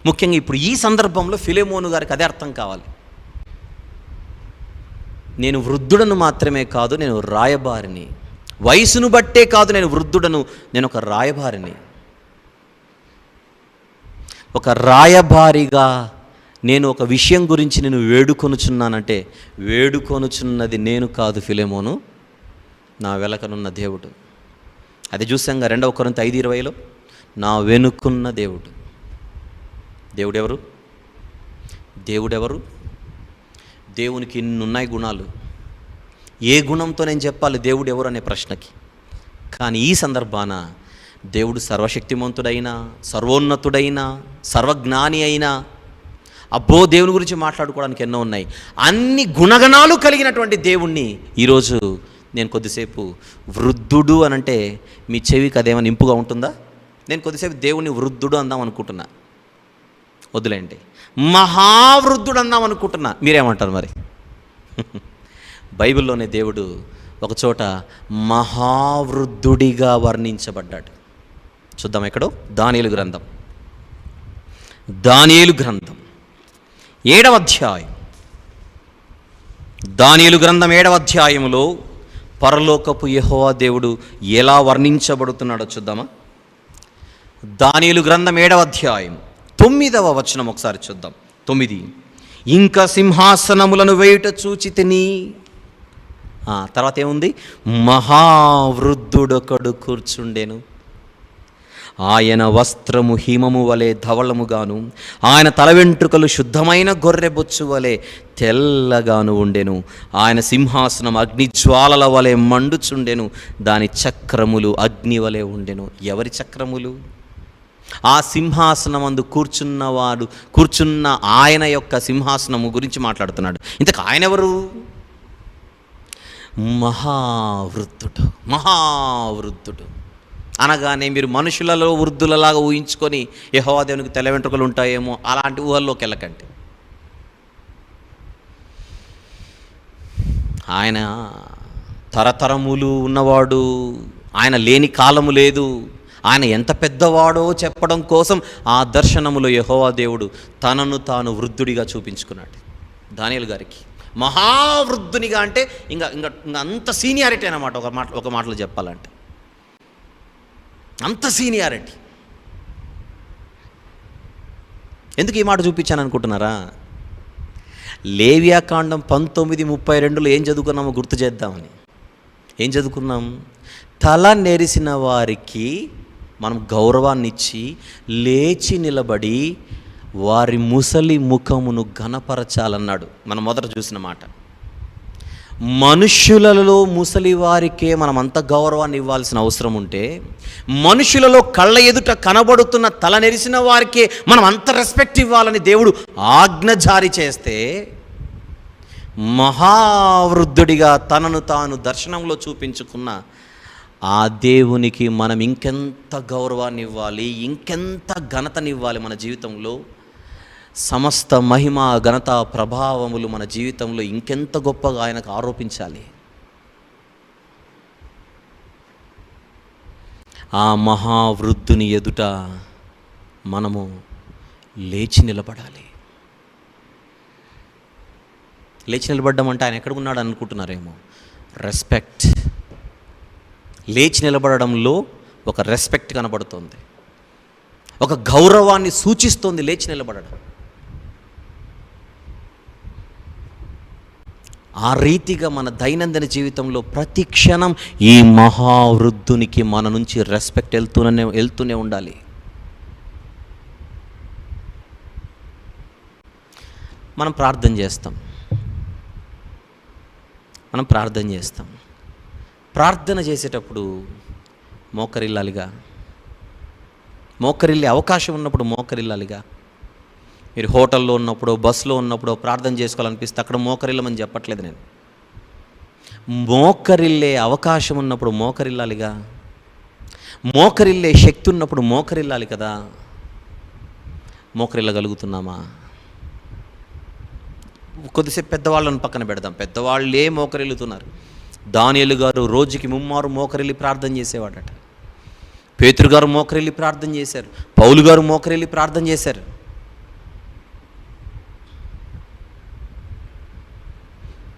ముఖ్యంగా ఇప్పుడు ఈ సందర్భంలో ఫిలెమోను గారికి అదే అర్థం కావాలి. నేను వృద్ధుడను మాత్రమే కాదు, నేను రాయబారిని. వయసును బట్టే కాదు నేను వృద్ధుడను, నేను ఒక రాయబారిని. ఒక రాయబారిగా నేను ఒక విషయం గురించి నేను వేడుకొనుచున్నానంటే వేడుకొనుచున్నది నేను కాదు ఫిలెమోను, నా వెలకనున్న దేవుడు. అది చూసాంగా 2వ కొరింథీ 5:20లో, నా వెనుకున్న దేవుడు. దేవుడెవరు? దేవునికి ఇన్నున్నాయి గుణాలు. ఏ గుణంతో నేను చెప్పాలి దేవుడు ఎవరు అనే ప్రశ్నకి? కానీ ఈ సందర్భాన దేవుడు సర్వశక్తిమంతుడైనా, సర్వోన్నతుడైనా, సర్వజ్ఞాని అయినా, అబ్బో దేవుని గురించి మాట్లాడుకోవడానికి ఎన్నో ఉన్నాయి, అన్ని గుణగణాలు కలిగినటువంటి దేవుణ్ణి ఈరోజు నేను కొద్దిసేపు వృద్ధుడు అనంటే మీ చెవికి అదేమైనా ఇంపుగా ఉంటుందా? నేను కొద్దిసేపు దేవుణ్ణి వృద్ధుడు అందాం అనుకుంటున్నా. వద్దులేండి, మహావృద్ధుడు అందాం అనుకుంటున్నా. మీరేమంటారు మరి? బైబిల్లోనే దేవుడు ఒకచోట మహావృద్ధుడిగా వర్ణించబడ్డాడు. చూద్దాం ఎక్కడో. దానియేలు గ్రంథం 7వ అధ్యాయం. దానియేలు గ్రంథం 7వ అధ్యాయంలో పరలోకపు యెహోవా దేవుడు ఎలా వర్ణించబడుతున్నాడో చూద్దామా? దానియేలు గ్రంథం 7వ అధ్యాయం 9వ వచనం ఒకసారి చూద్దాం. 9, ఇంకా సింహాసనములను వేయుట చూచితిని. తర్వాత ఏముంది? మహావృద్ధుడొకడు కూర్చుండెను, ఆయన వస్త్రము హిమము వలె ధవళముగాను, ఆయన తల వెంట్రుకలు శుద్ధమైన గొర్రెబొచ్చు వలె తెల్లగాను ఉండెను. ఆయన సింహాసనం అగ్నిజ్వాలల వలె మండుచుండెను, దాని చక్రములు అగ్ని వలె ఉండెను. ఎవరి చక్రములు? ఆ సింహాసనమందు కూర్చున్న ఆయన యొక్క సింహాసనము గురించి మాట్లాడుతున్నాడు. ఇంతకు ఆయన ఎవరు? మహావృద్ధుడు అనగానే మీరు మనుషులలో వృద్ధులలాగా ఊహించుకొని యెహోవా దేవునికి తెల్ల వెంట్రుకలు ఉంటాయేమో అలాంటి ఊహల్లోకి వెళ్ళకండి. ఆయన తరతరములు ఉన్నవాడు, ఆయన లేని కాలము లేదు. ఆయన ఎంత పెద్దవాడో చెప్పడం కోసం ఆ దర్శనములో యెహోవా దేవుడు తనను తాను వృద్ధుడిగా చూపించుకున్నాడు దానియేలు గారికి. మహావృద్ధునిగా అంటే ఇంకా అంత సీనియారిటీ అన్నమాట. ఒక మాటలో చెప్పాలంటే అంత సీనియారిటీ. ఎందుకు ఈ మాట చూపించాను అనుకుంటున్నారా? లేవియాకాండం 19:32 ఏం చదువుకున్నామో గుర్తు చేద్దామని. ఏం చదువుకున్నాం? తల నెరిసిన వారికి మనం గౌరవాన్ని ఇచ్చి లేచి నిలబడి వారి ముసలి ముఖమును ఘనపరచాలన్నాడు. మనం మొదట చూసిన మాట. మనుష్యులలో ముసలి వారికే మనం అంత గౌరవాన్ని ఇవ్వాల్సిన అవసరం ఉంటే, మనుషులలో కళ్ళ ఎదుట కనబడుతున్న తల నెరిసిన వారికే మనం అంత రెస్పెక్ట్ ఇవ్వాలని దేవుడు ఆజ్ఞ జారీ చేస్తే, మహావృద్ధుడిగా తనను తాను దర్శనంలో చూపించుకున్న ఆ దేవునికి మనం ఇంకెంత గౌరవాన్ని ఇవ్వాలి, ఇంకెంత ఘనతనివ్వాలి. మన జీవితంలో సమస్త మహిమ ఘనత ప్రభావములు మన జీవితంలో ఇంకెంత గొప్పగా ఆయనకు ఆరోపించాలి. ఆ మహావృద్ధుని ఎదుట మనము లేచి నిలబడాలి. లేచి నిలబడ్డం అంటే ఆయన ఎక్కడ ఉన్నాడు అనుకుంటున్నారేమో. రెస్పెక్ట్. లేచి నిలబడడంలో ఒక రెస్పెక్ట్ కనబడుతుంది, ఒక గౌరవాన్ని సూచిస్తుంది లేచి నిలబడడం. ఆ రీతిగా మన దైనందిన జీవితంలో ప్రతి క్షణం ఈ మహావృద్ధునికి మన నుంచి రెస్పెక్ట్ వెళ్తూనే ఉండాలి. మనం ప్రార్థన చేస్తాం. ప్రార్థన చేసేటప్పుడు మోకరిల్లే అవకాశం ఉన్నప్పుడు మోకరిల్లాలిగా. మీరు హోటల్లో ఉన్నప్పుడు, బస్సులో ఉన్నప్పుడు ప్రార్థన చేసుకోవాలనిపిస్తే అక్కడ మోకరిల్లమని చెప్పట్లేదు నేను. మోకరిల్లే అవకాశం ఉన్నప్పుడు మోకరిల్లాలిగా. మోకరిల్లే శక్తి ఉన్నప్పుడు మోకరిల్లాలి కదా. మోకరిల్లగలుగుతున్నామా? కొద్దిసేపు పెద్దవాళ్ళని పక్కన పెడదాం. పెద్దవాళ్ళే మోకరిల్లుతున్నారు. దానియేలు గారు రోజుకి 3 మారు మోకరిల్లి ప్రార్థన చేసేవాడట. పేతురు గారు మోకరిల్లి ప్రార్థన చేశారు. పౌలు గారు మోకరిల్లి ప్రార్థన చేశారు.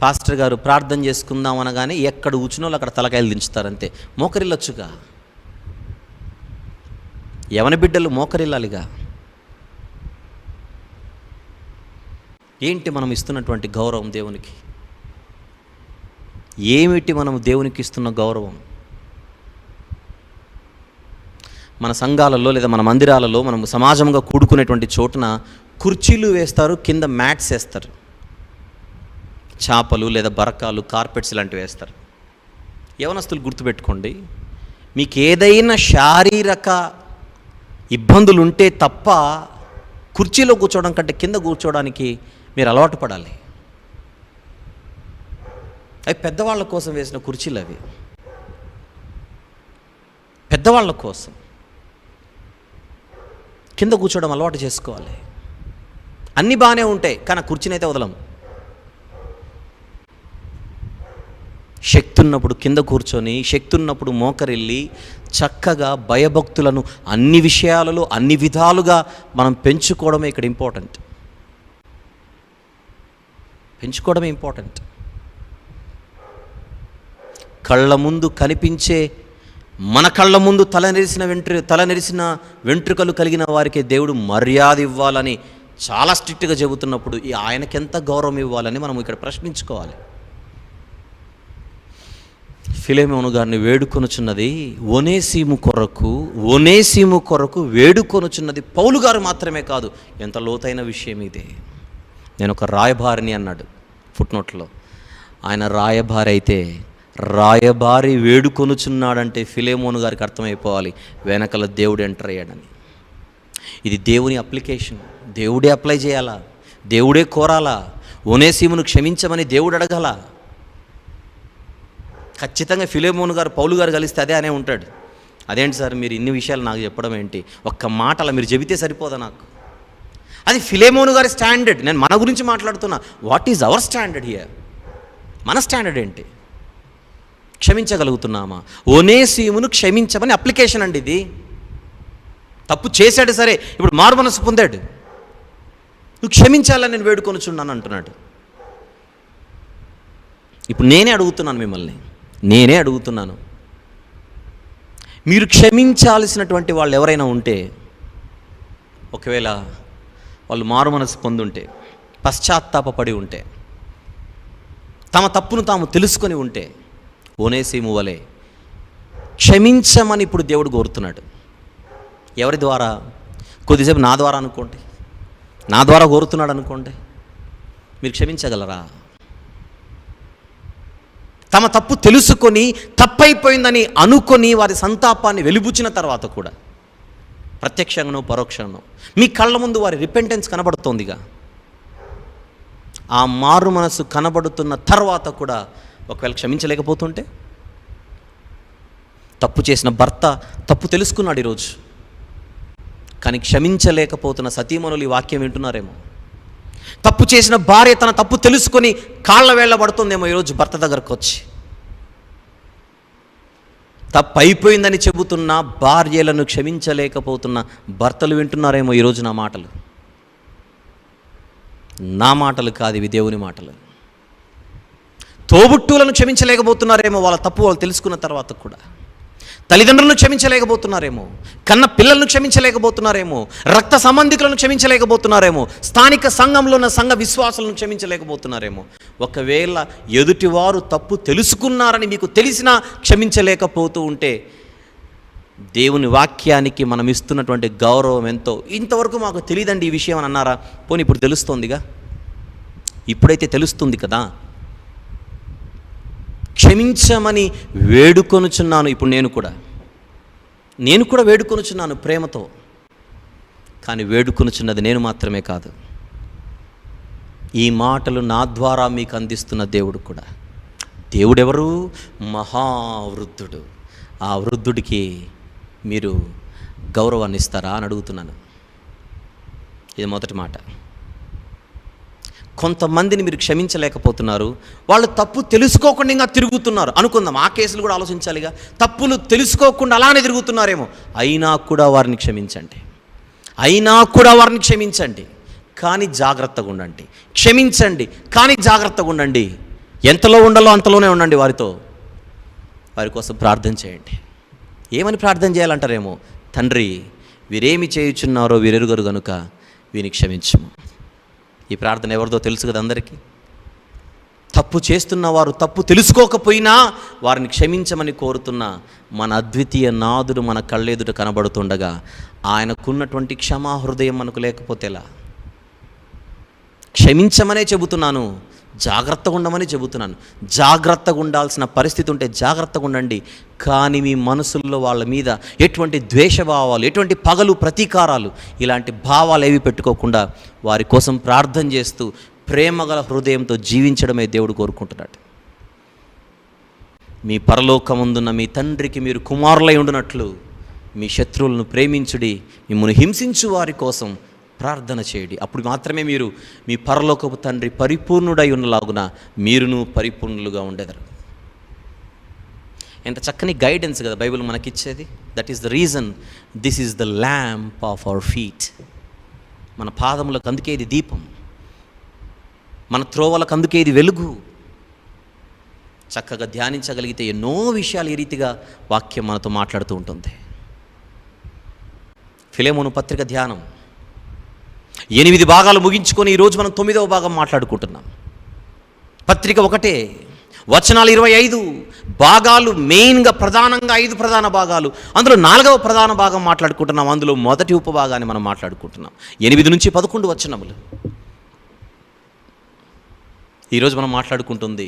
పాస్టర్ గారు ప్రార్థన చేసుకుందాం అనగానే ఎక్కడ కూర్చున్నోళ్ళు అక్కడ తలకాయలు దించుతారంతే. మోకరిల్లొచ్చుగా. యవన బిడ్డలు మోకరిల్లాలిగా. ఏంటి మనం ఇస్తున్నటువంటి గౌరవం దేవునికి? ఏమిటి మనం దేవునికి ఇస్తున్న గౌరవం? మన సంఘాలలో లేదా మన మందిరాలలో మనం సమాజంగా కూడుకునేటువంటి చోటున కుర్చీలు వేస్తారు, కింద మ్యాట్స్ వేస్తారు, చాపలు లేదా బరకాలు, కార్పెట్స్ లాంటివి వేస్తారు. యవనస్తులు గుర్తుపెట్టుకోండి, మీకు ఏదైనా శారీరక ఇబ్బందులు ఉంటే తప్ప కుర్చీలో కూర్చోవడం కంటే కింద కూర్చోవడానికి మీరు అలవాటు పడాలి. అవి పెద్దవాళ్ళ కోసం వేసిన కుర్చీలు. అవి పెద్దవాళ్ళ కోసం. కింద కూర్చోవడం అలవాటు చేసుకోవాలి. అన్నీ బాగానే ఉంటాయి కానీ ఆ కుర్చీని అయితే వదలం. శక్తి ఉన్నప్పుడు కింద కూర్చొని, శక్తి ఉన్నప్పుడు మోకరిల్లి చక్కగా భయభక్తులను అన్ని విషయాలలో అన్ని విధాలుగా మనం పెంచుకోవడమే ఇక్కడ ఇంపార్టెంట్. పెంచుకోవడమే ఇంపార్టెంట్. కళ్ళ ముందు కనిపించే, మన కళ్ళ ముందు తల నెరిసిన వెంట్రుకలు కలిగిన వారికి దేవుడు మర్యాద ఇవ్వాలని చాలా స్ట్రిక్ట్గా చెబుతున్నప్పుడు ఈ ఆయనకెంత గౌరవం ఇవ్వాలని మనం ఇక్కడ ప్రశ్నించుకోవాలి. ఫిలెమోను గారిని వేడుకొనుచున్నది ఒనేసిము కొరకు వేడుకొనుచున్నది పౌలు గారు మాత్రమే కాదు. ఎంత లోతైన విషయం ఇదే. నేను ఒక రాయబారిని అన్నాడు ఫుట్నోట్లో. ఆయన రాయబారి అయితే రాయబారి వేడుకొనుచున్నాడంటే ఫిలెమోను గారికి అర్థమైపోవాలి వెనకల దేవుడు ఎంటర్ అయ్యాడని. ఇది దేవుని అప్లికేషన్. దేవుడే అప్లై చేయాలా, దేవుడే కోరాలా, ఒనేసిమును క్షమించమని దేవుడు అడగాల. ఖచ్చితంగా ఫిలెమోను గారు పౌలు గారు కలిస్తే అనే ఉంటాడు. అదేంటి సార్ మీరు ఇన్ని విషయాలు నాకు చెప్పడం ఏంటి, ఒక్క మాట అలా మీరు చెబితే సరిపోదా నాకు. అది ఫిలెమోను గారి స్టాండర్డ్. నేను మన గురించి మాట్లాడుతున్నా. What is our standard here? మన స్టాండర్డ్ ఏంటి? క్షమించగలుగుతున్నామా? ఒనేసిమును క్షమించమని అప్లికేషన్ అండి ఇది. తప్పు చేశాడు సరే, ఇప్పుడు మారు మనసు పొందాడు, నువ్వు క్షమించాలని నేను వేడుకొనుచున్నాను అంటున్నాడు. ఇప్పుడు నేనే అడుగుతున్నాను, మీరు క్షమించాల్సినటువంటి వాళ్ళు ఎవరైనా ఉంటే, ఒకవేళ వాళ్ళు మారు మనసు పొందుంటే, పశ్చాత్తాపడి ఉంటే, తమ తప్పును తాము తెలుసుకొని ఉంటే, ఒనేసిము వలె క్షమించమని ఇప్పుడు దేవుడు కోరుతున్నాడు. ఎవరి ద్వారా? కొద్దిసేపు నా ద్వారా అనుకోండి, నా ద్వారా కోరుతున్నాడు అనుకోండి. మీరు క్షమించగలరా? తమ తప్పు తెలుసుకొని తప్పైపోయిందని అనుకొని వారి సంతాపాన్ని వెలిబుచ్చిన తర్వాత కూడా ప్రత్యక్షంగానో పరోక్షంగానో మీ కళ్ళ ముందు వారి రిపెంటెన్స్ కనబడుతోందిగా. ఆ మారు మనసు కనబడుతున్న తర్వాత కూడా ఒకవేళ క్షమించలేకపోతుంటే, తప్పు చేసిన భర్త తప్పు తెలుసుకున్నాడు ఈరోజు, కానీ క్షమించలేకపోతున్న సతీమణులు ఈ వాక్యం వింటున్నారేమో. తప్పు చేసిన భార్య తన తప్పు తెలుసుకొని కాళ్ళ వేళ్ళ పడుతుందేమో ఈరోజు భర్త దగ్గరకు వచ్చి. తప్పు అయిపోయిందని చెబుతున్న భార్యలను క్షమించలేకపోతున్న భర్తలు వింటున్నారేమో ఈరోజు నా మాటలు. నా మాటలు కాదు ఇవి, దేవుని మాటలు. తోబుట్టువులను క్షమించలేకపోతున్నారేమో, వాళ్ళ తప్పు వాళ్ళు తెలుసుకున్న తర్వాత కూడా. తల్లిదండ్రులను క్షమించలేకపోతున్నారేమో, కన్న పిల్లలను క్షమించలేకపోతున్నారేమో, రక్త సంబంధికులను క్షమించలేకపోతున్నారేమో, స్థానిక సంఘంలో ఉన్న సంఘ విశ్వాసులను క్షమించలేకపోతున్నారేమో. ఒకవేళ ఎదుటివారు తప్పు తెలుసుకున్నారని మీకు తెలిసినా క్షమించలేకపోతూ ఉంటే, దేవుని వాక్యానికి మనం ఇస్తున్నటువంటి గౌరవం ఎంతో. ఇంతవరకు మాకు తెలియదండి ఈ విషయం అని అన్నారా? పోనీ ఇప్పుడు తెలుస్తోందిగా. ఇప్పుడైతే తెలుస్తుంది కదా. క్షమించమని వేడుకొనుచున్నాను. ఇప్పుడు నేను కూడా వేడుకొనుచున్నాను ప్రేమతో. కానీ వేడుకొనుచున్నది నేను మాత్రమే కాదు, ఈ మాటలు నా ద్వారా మీకు అందిస్తున్న దేవుడు కూడా. దేవుడెవరు? మహావృద్ధుడు. ఆ వృద్ధుడికి మీరు గౌరవాన్ని ఇస్తారా అని అడుగుతున్నాను. ఇది మొదటి మాట. కొంతమందిని మీరు క్షమించలేకపోతున్నారు, వాళ్ళు తప్పు తెలుసుకోకుండా ఇంకా తిరుగుతున్నారు అనుకుందాం. ఆ కేసులు కూడా ఆలోచించాలిగా. తప్పులు తెలుసుకోకుండా అలానే తిరుగుతున్నారేమో. అయినా కూడా వారిని క్షమించండి, కానీ జాగ్రత్తగా ఉండండి. క్షమించండి కానీ జాగ్రత్తగా ఉండండి. ఎంతలో ఉండాలో అంతలోనే ఉండండి. వారి కోసం ప్రార్థన చేయండి. ఏమని ప్రార్థన చేయాలంటారేమో, తండ్రి వీరేమి చేయుచున్నారో వీరెరుగరు గనుక వీరిని క్షమించుము. ఈ ప్రార్థన ఎవరిదో తెలుసు కదా అందరికీ. తప్పు చేస్తున్న వారు తప్పు తెలుసుకోకపోయినా వారిని క్షమించమని కోరుతున్న మన అద్వితీయ నాదుడు మన కళ్ళెదుట కనబడుతుండగా ఆయనకున్నటువంటి క్షమా హృదయం మనకు లేకపోతే ఎలా? క్షమించమనే చెబుతున్నాను, జాగ్రత్తగా ఉండమని చెబుతున్నాను. జాగ్రత్తగా ఉండాల్సిన పరిస్థితి ఉంటే జాగ్రత్తగా ఉండండి. కానీ మీ మనసుల్లో వాళ్ళ మీద ఎటువంటి ద్వేషభావాలు, ఎటువంటి పగలు, ప్రతీకారాలు, ఇలాంటి భావాలు ఏవి పెట్టుకోకుండా వారి కోసం ప్రార్థన చేస్తూ ప్రేమగల హృదయంతో జీవించడమే దేవుడు కోరుకుంటున్నాడు. మీ పరలోకమందున్న మీ తండ్రికి మీరు కుమారులై ఉండునట్లు మీ శత్రువులను ప్రేమించుడి, మిమ్మల్ని హింసించు వారి కోసం ప్రార్థన చేయండి. అప్పుడు మాత్రమే మీరు మీ పరలోకపు తండ్రి పరిపూర్ణుడై ఉన్నలాగున మీరును పరిపూర్ణులుగా ఉండెదరు. ఎంత చక్కని గైడెన్స్ కదా బైబిల్ మనకిచ్చేది. That is the reason this is the lamp of our feet. మన పాదములకు అందుకే ఇది దీపం, మన త్రోవలకు అందుకే ఇది వెలుగు. చక్కగా ధ్యానించగలిగితే ఎన్నో విషయాలు ఈ రీతిగా వాక్యం మనతో మాట్లాడుతూ ఉంటుంది. ఫిలెమోను పత్రిక ధ్యానం 8 భాగాలు ముగించుకొని ఈరోజు మనం 9వ భాగం మాట్లాడుకుంటున్నాం. పత్రిక ఒకటే, వచనాలు 25 భాగాలు, మెయిన్గా ప్రధానంగా 5 ప్రధాన భాగాలు. అందులో 4వ ప్రధాన భాగం మాట్లాడుకుంటున్నాం. అందులో మొదటి ఉపభాగాన్ని మనం మాట్లాడుకుంటున్నాం. 8 నుంచి 11 వచనములు. ఈరోజు మనం మాట్లాడుకుంటుంది,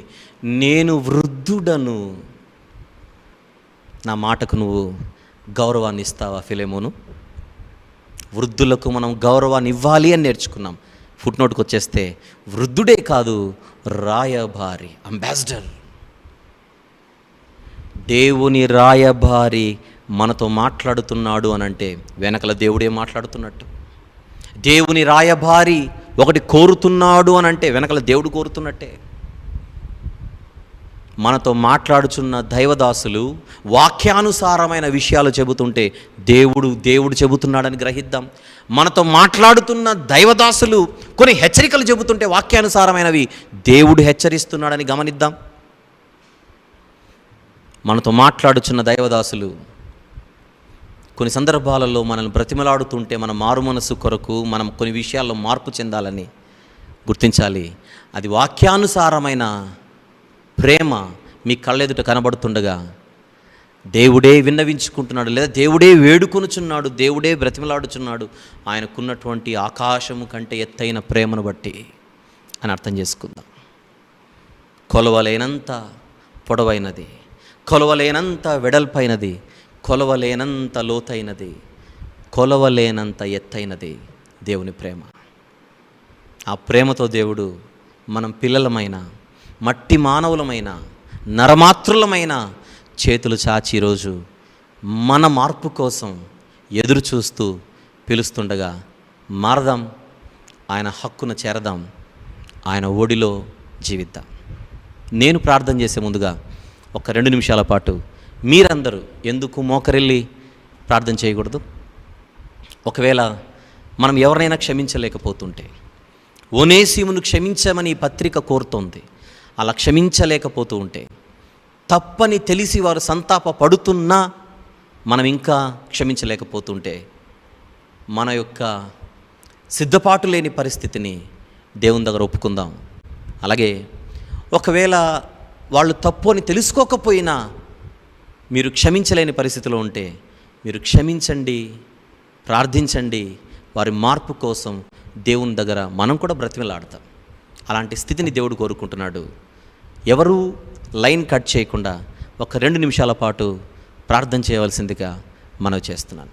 నేను వృద్ధుడను, నా మాటకు నువ్వు గౌరవాన్ని ఇస్తావా ఫిలెమోను? వృద్ధులకు మనం గౌరవాన్ని ఇవ్వాలి అని నేర్చుకున్నాం. ఫుట్నోట్కి వచ్చేస్తే వృద్ధుడే కాదు, రాయబారి, అంబాసిడర్. దేవుని రాయబారి మనతో మాట్లాడుతున్నాడు అనంటే వెనకల దేవుడే మాట్లాడుతున్నట్టు. దేవుని రాయబారి ఒకటి కోరుతున్నాడు అనంటే వెనకల దేవుడు కోరుతున్నట్టే. మనతో మాట్లాడుచున్న దైవదాసులు వాక్యానుసారమైన విషయాలు చెబుతుంటే దేవుడు చెబుతున్నాడని గ్రహిద్దాం. మనతో మాట్లాడుతున్న దైవదాసులు కొన్ని హెచ్చరికలు చెబుతుంటే వాక్యానుసారమైనవి దేవుడు హెచ్చరిస్తున్నాడని గమనిద్దాం. మనతో మాట్లాడుచున్న దైవదాసులు కొన్ని సందర్భాలలో మనల్ని బ్రతిమలాడుతుంటే మన మారు మనసు కొరకు మనం కొన్ని విషయాల్లో మార్పు చెందాలని గుర్తించాలి. అది వాక్యానుసారమైన ప్రేమ మీ కళ్ళెదుట కనబడుతుండగా దేవుడే విన్నవించుకుంటున్నాడు, లేదా దేవుడే వేడుకొనుచున్నాడు, దేవుడే బ్రతిమలాడుచున్నాడు ఆయనకున్నటువంటి ఆకాశము కంటే ఎత్తైన ప్రేమను బట్టి అని అర్థం చేసుకుందాం. కొలవలేనంత పొడవైనది, కొలవలేనంత వెడల్పైనది, కొలవలేనంత లోతైనది, కొలవలేనంత ఎత్తైనది దేవుని ప్రేమ. ఆ ప్రేమతో దేవుడు మనం పిల్లలమైన, మట్టి మానవులమైన, నరమాతృలమైన చేతులు చాచి ఈరోజు మన మార్పు కోసం ఎదురు చూస్తూ పిలుస్తుండగా మారదాం, ఆయన హక్కున చేరదాం, ఆయన ఒడిలో జీవిద్దాం. నేను ప్రార్థన చేసే ముందుగా ఒక 2 నిమిషాల పాటు మీరందరూ ఎందుకు మోకరిల్లి ప్రార్థన చేయకూడదు? ఒకవేళ మనం ఎవరినైనా క్షమించలేకపోతుంటే, ఓనేసిమును క్షమించమని ఈ పత్రిక కోరుతోంది, అలా క్షమించలేకపోతూ ఉంటే, తప్పని తెలిసి వారు సంతాప పడుతున్నా మనం ఇంకా క్షమించలేకపోతుంటే, మన యొక్క సిద్ధపాటు లేని పరిస్థితిని దేవుని దగ్గర ఒప్పుకుందాం. అలాగే ఒకవేళ వాళ్ళు తప్పు అని తెలుసుకోకపోయినా మీరు క్షమించలేని పరిస్థితిలో ఉంటే మీరు క్షమించండి, ప్రార్థించండి. వారి మార్పు కోసం దేవుని దగ్గర మనం కూడా బ్రతిమలాడతాం. అలాంటి స్థితిని దేవుడు కోరుకుంటున్నాడు. ఎవరు లైన్ కట్ చేయకుండా ఒక 2 నిమిషాల పాటు ప్రార్థన చేయవలసిందిగా మనవి చేస్తున్నాను.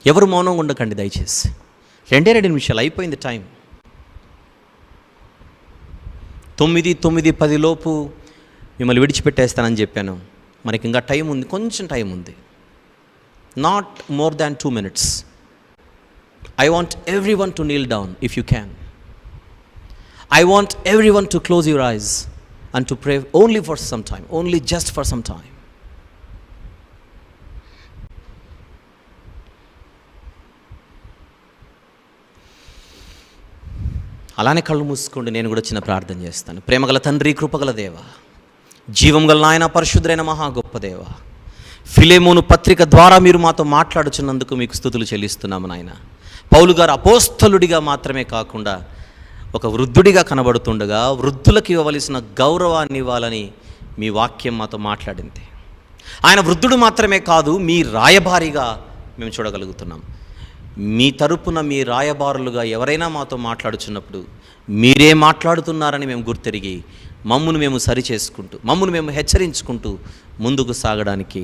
ఎవరు మౌనంగా ఉండకండి దయచేసి. 2 నిమిషాలు అయిపోయింది టైం. 9:10 లోపు మిమ్మల్ని విడిచిపెట్టేస్తానని చెప్పాను. మనకి ఇంకా టైం ఉంది, కొంచెం టైం ఉంది. Not more than 2 minutes. I want everyone to kneel down if you can. I want everyone to close your eyes and to pray only for some time, only just for some time. అలానే కళ్ళు మూసుకోండి. నేను కూడా చిన్న ప్రార్థన చేస్తాను. ప్రేమగల తండ్రి, కృపగల దేవ, జీవం గల నాయన, పరిశుద్ధులైన మహా గొప్ప దేవ, ఫిలెమోను పత్రిక ద్వారా మీరు మాతో మాట్లాడుచున్నందుకు మీకు స్తుతులు చెల్లిస్తున్నాము నాయన. పౌలు గారు అపోస్తలుడిగా మాత్రమే కాకుండా ఒక వృద్ధుడిగా కనబడుతుండగా వృద్ధులకు ఇవ్వవలసిన గౌరవాన్ని ఇవ్వాలని మీ వాక్యం మాతో మాట్లాడింది. ఆయన వృద్ధుడు మాత్రమే కాదు, మీ రాయబారిగా మేము చూడగలుగుతున్నాం. మీ తరపున మీ రాయబారులుగా ఎవరైనా మాతో మాట్లాడుచున్నప్పుడు మీరే మాట్లాడుతున్నారని మేము గుర్తెరిగి మమ్మును మేము సరిచేసుకుంటూ, మమ్మును మేము హెచ్చరించుకుంటూ ముందుకు సాగడానికి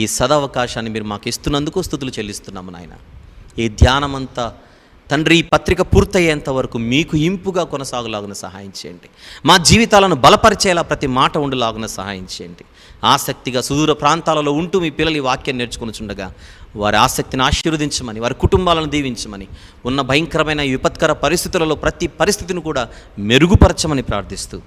ఈ సదవకాశాన్ని మీరు మాకు ఇస్తున్నందుకు స్తుతులు చెల్లిస్తున్నాము నాయన. ఈ ధ్యానమంతా తండ్రి, ఈ పత్రిక పూర్తయ్యేంత వరకు మీకు ఇంపుగా కొనసాగులాగున సహాయం చేయండి. మా జీవితాలను బలపరిచేలా ప్రతి మాట ఉండులాగున సహాయం చేయండి. ఆసక్తిగా సుదూర ప్రాంతాలలో ఉంటూ మీ పిల్లలు ఈ వాక్యాన్ని నేర్చుకొనిచుండగా వారి ఆసక్తిని ఆశీర్వదించమని, వారి కుటుంబాలను దీవించమని, ఉన్న భయంకరమైన విపత్కర పరిస్థితులలో ప్రతి పరిస్థితిని కూడా మెరుగుపరచమని ప్రార్థిస్తూ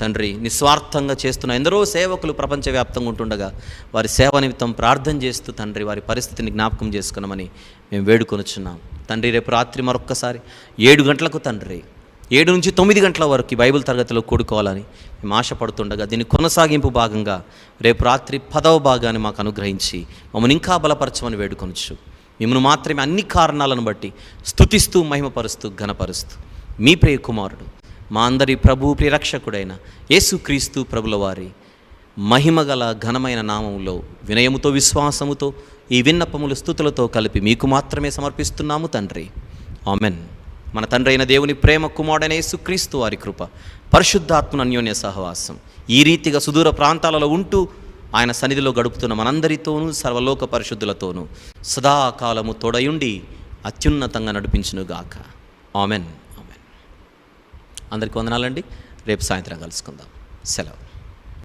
తండ్రి, నిస్వార్థంగా చేస్తున్న ఎందరో సేవకులు ప్రపంచవ్యాప్తంగా ఉంటుండగా వారి సేవ నిమిత్తం ప్రార్థన చేస్తూ తండ్రి వారి పరిస్థితిని జ్ఞాపకం చేసుకున్నామని మేము వేడుకొనుచున్నాం. తండ్రి రేపు రాత్రి మరొక్కసారి 7 గంటలకు తండ్రి 7 నుంచి 9 గంటల వరకు ఈ బైబిల్ తరగతిలో కూడుకోవాలని మేము ఆశపడుతుండగా దీని కొనసాగింపు భాగంగా రేపు రాత్రి 10వ భాగాన్ని మాకు అనుగ్రహించి మమ్మల్ని ఇంకా బలపరచమని వేడుకొనొచ్చు. మిమ్మల్ని మాత్రమే అన్ని కారణాలను బట్టి స్తుతిస్తూ మహిమపరుస్తూ ఘనపరుస్తూ మీ ప్రియ కుమారుడు మా అందరి ప్రభు ప్రియరక్షకుడైన యేసుక్రీస్తు ప్రభుల వారి మహిమగల ఘనమైన నామములో వినయముతో విశ్వాసముతో ఈ విన్నపములు స్తుతులతో కలిపి మీకు మాత్రమే సమర్పిస్తున్నాము తండ్రి. ఆమెన్. మన తండ్రి అయిన దేవుని ప్రేమ, కుమారుడైన యేసుక్రీస్తు వారి కృప, పరిశుద్ధాత్మను అన్యోన్య సహవాసం ఈ రీతిగా సుదూర ప్రాంతాలలో ఉంటూ ఆయన సన్నిధిలో గడుపుతున్న మనందరితోనూ సర్వలోక పరిశుద్ధులతోనూ సదాకాలము తోడయుండి అత్యున్నతంగా నడిపించునుగాక. ఆమెన్. ఆమెన్. అందరికీ వందనాలండి. రేపు సాయంత్రం కలుసుకుందాం. సెలవు.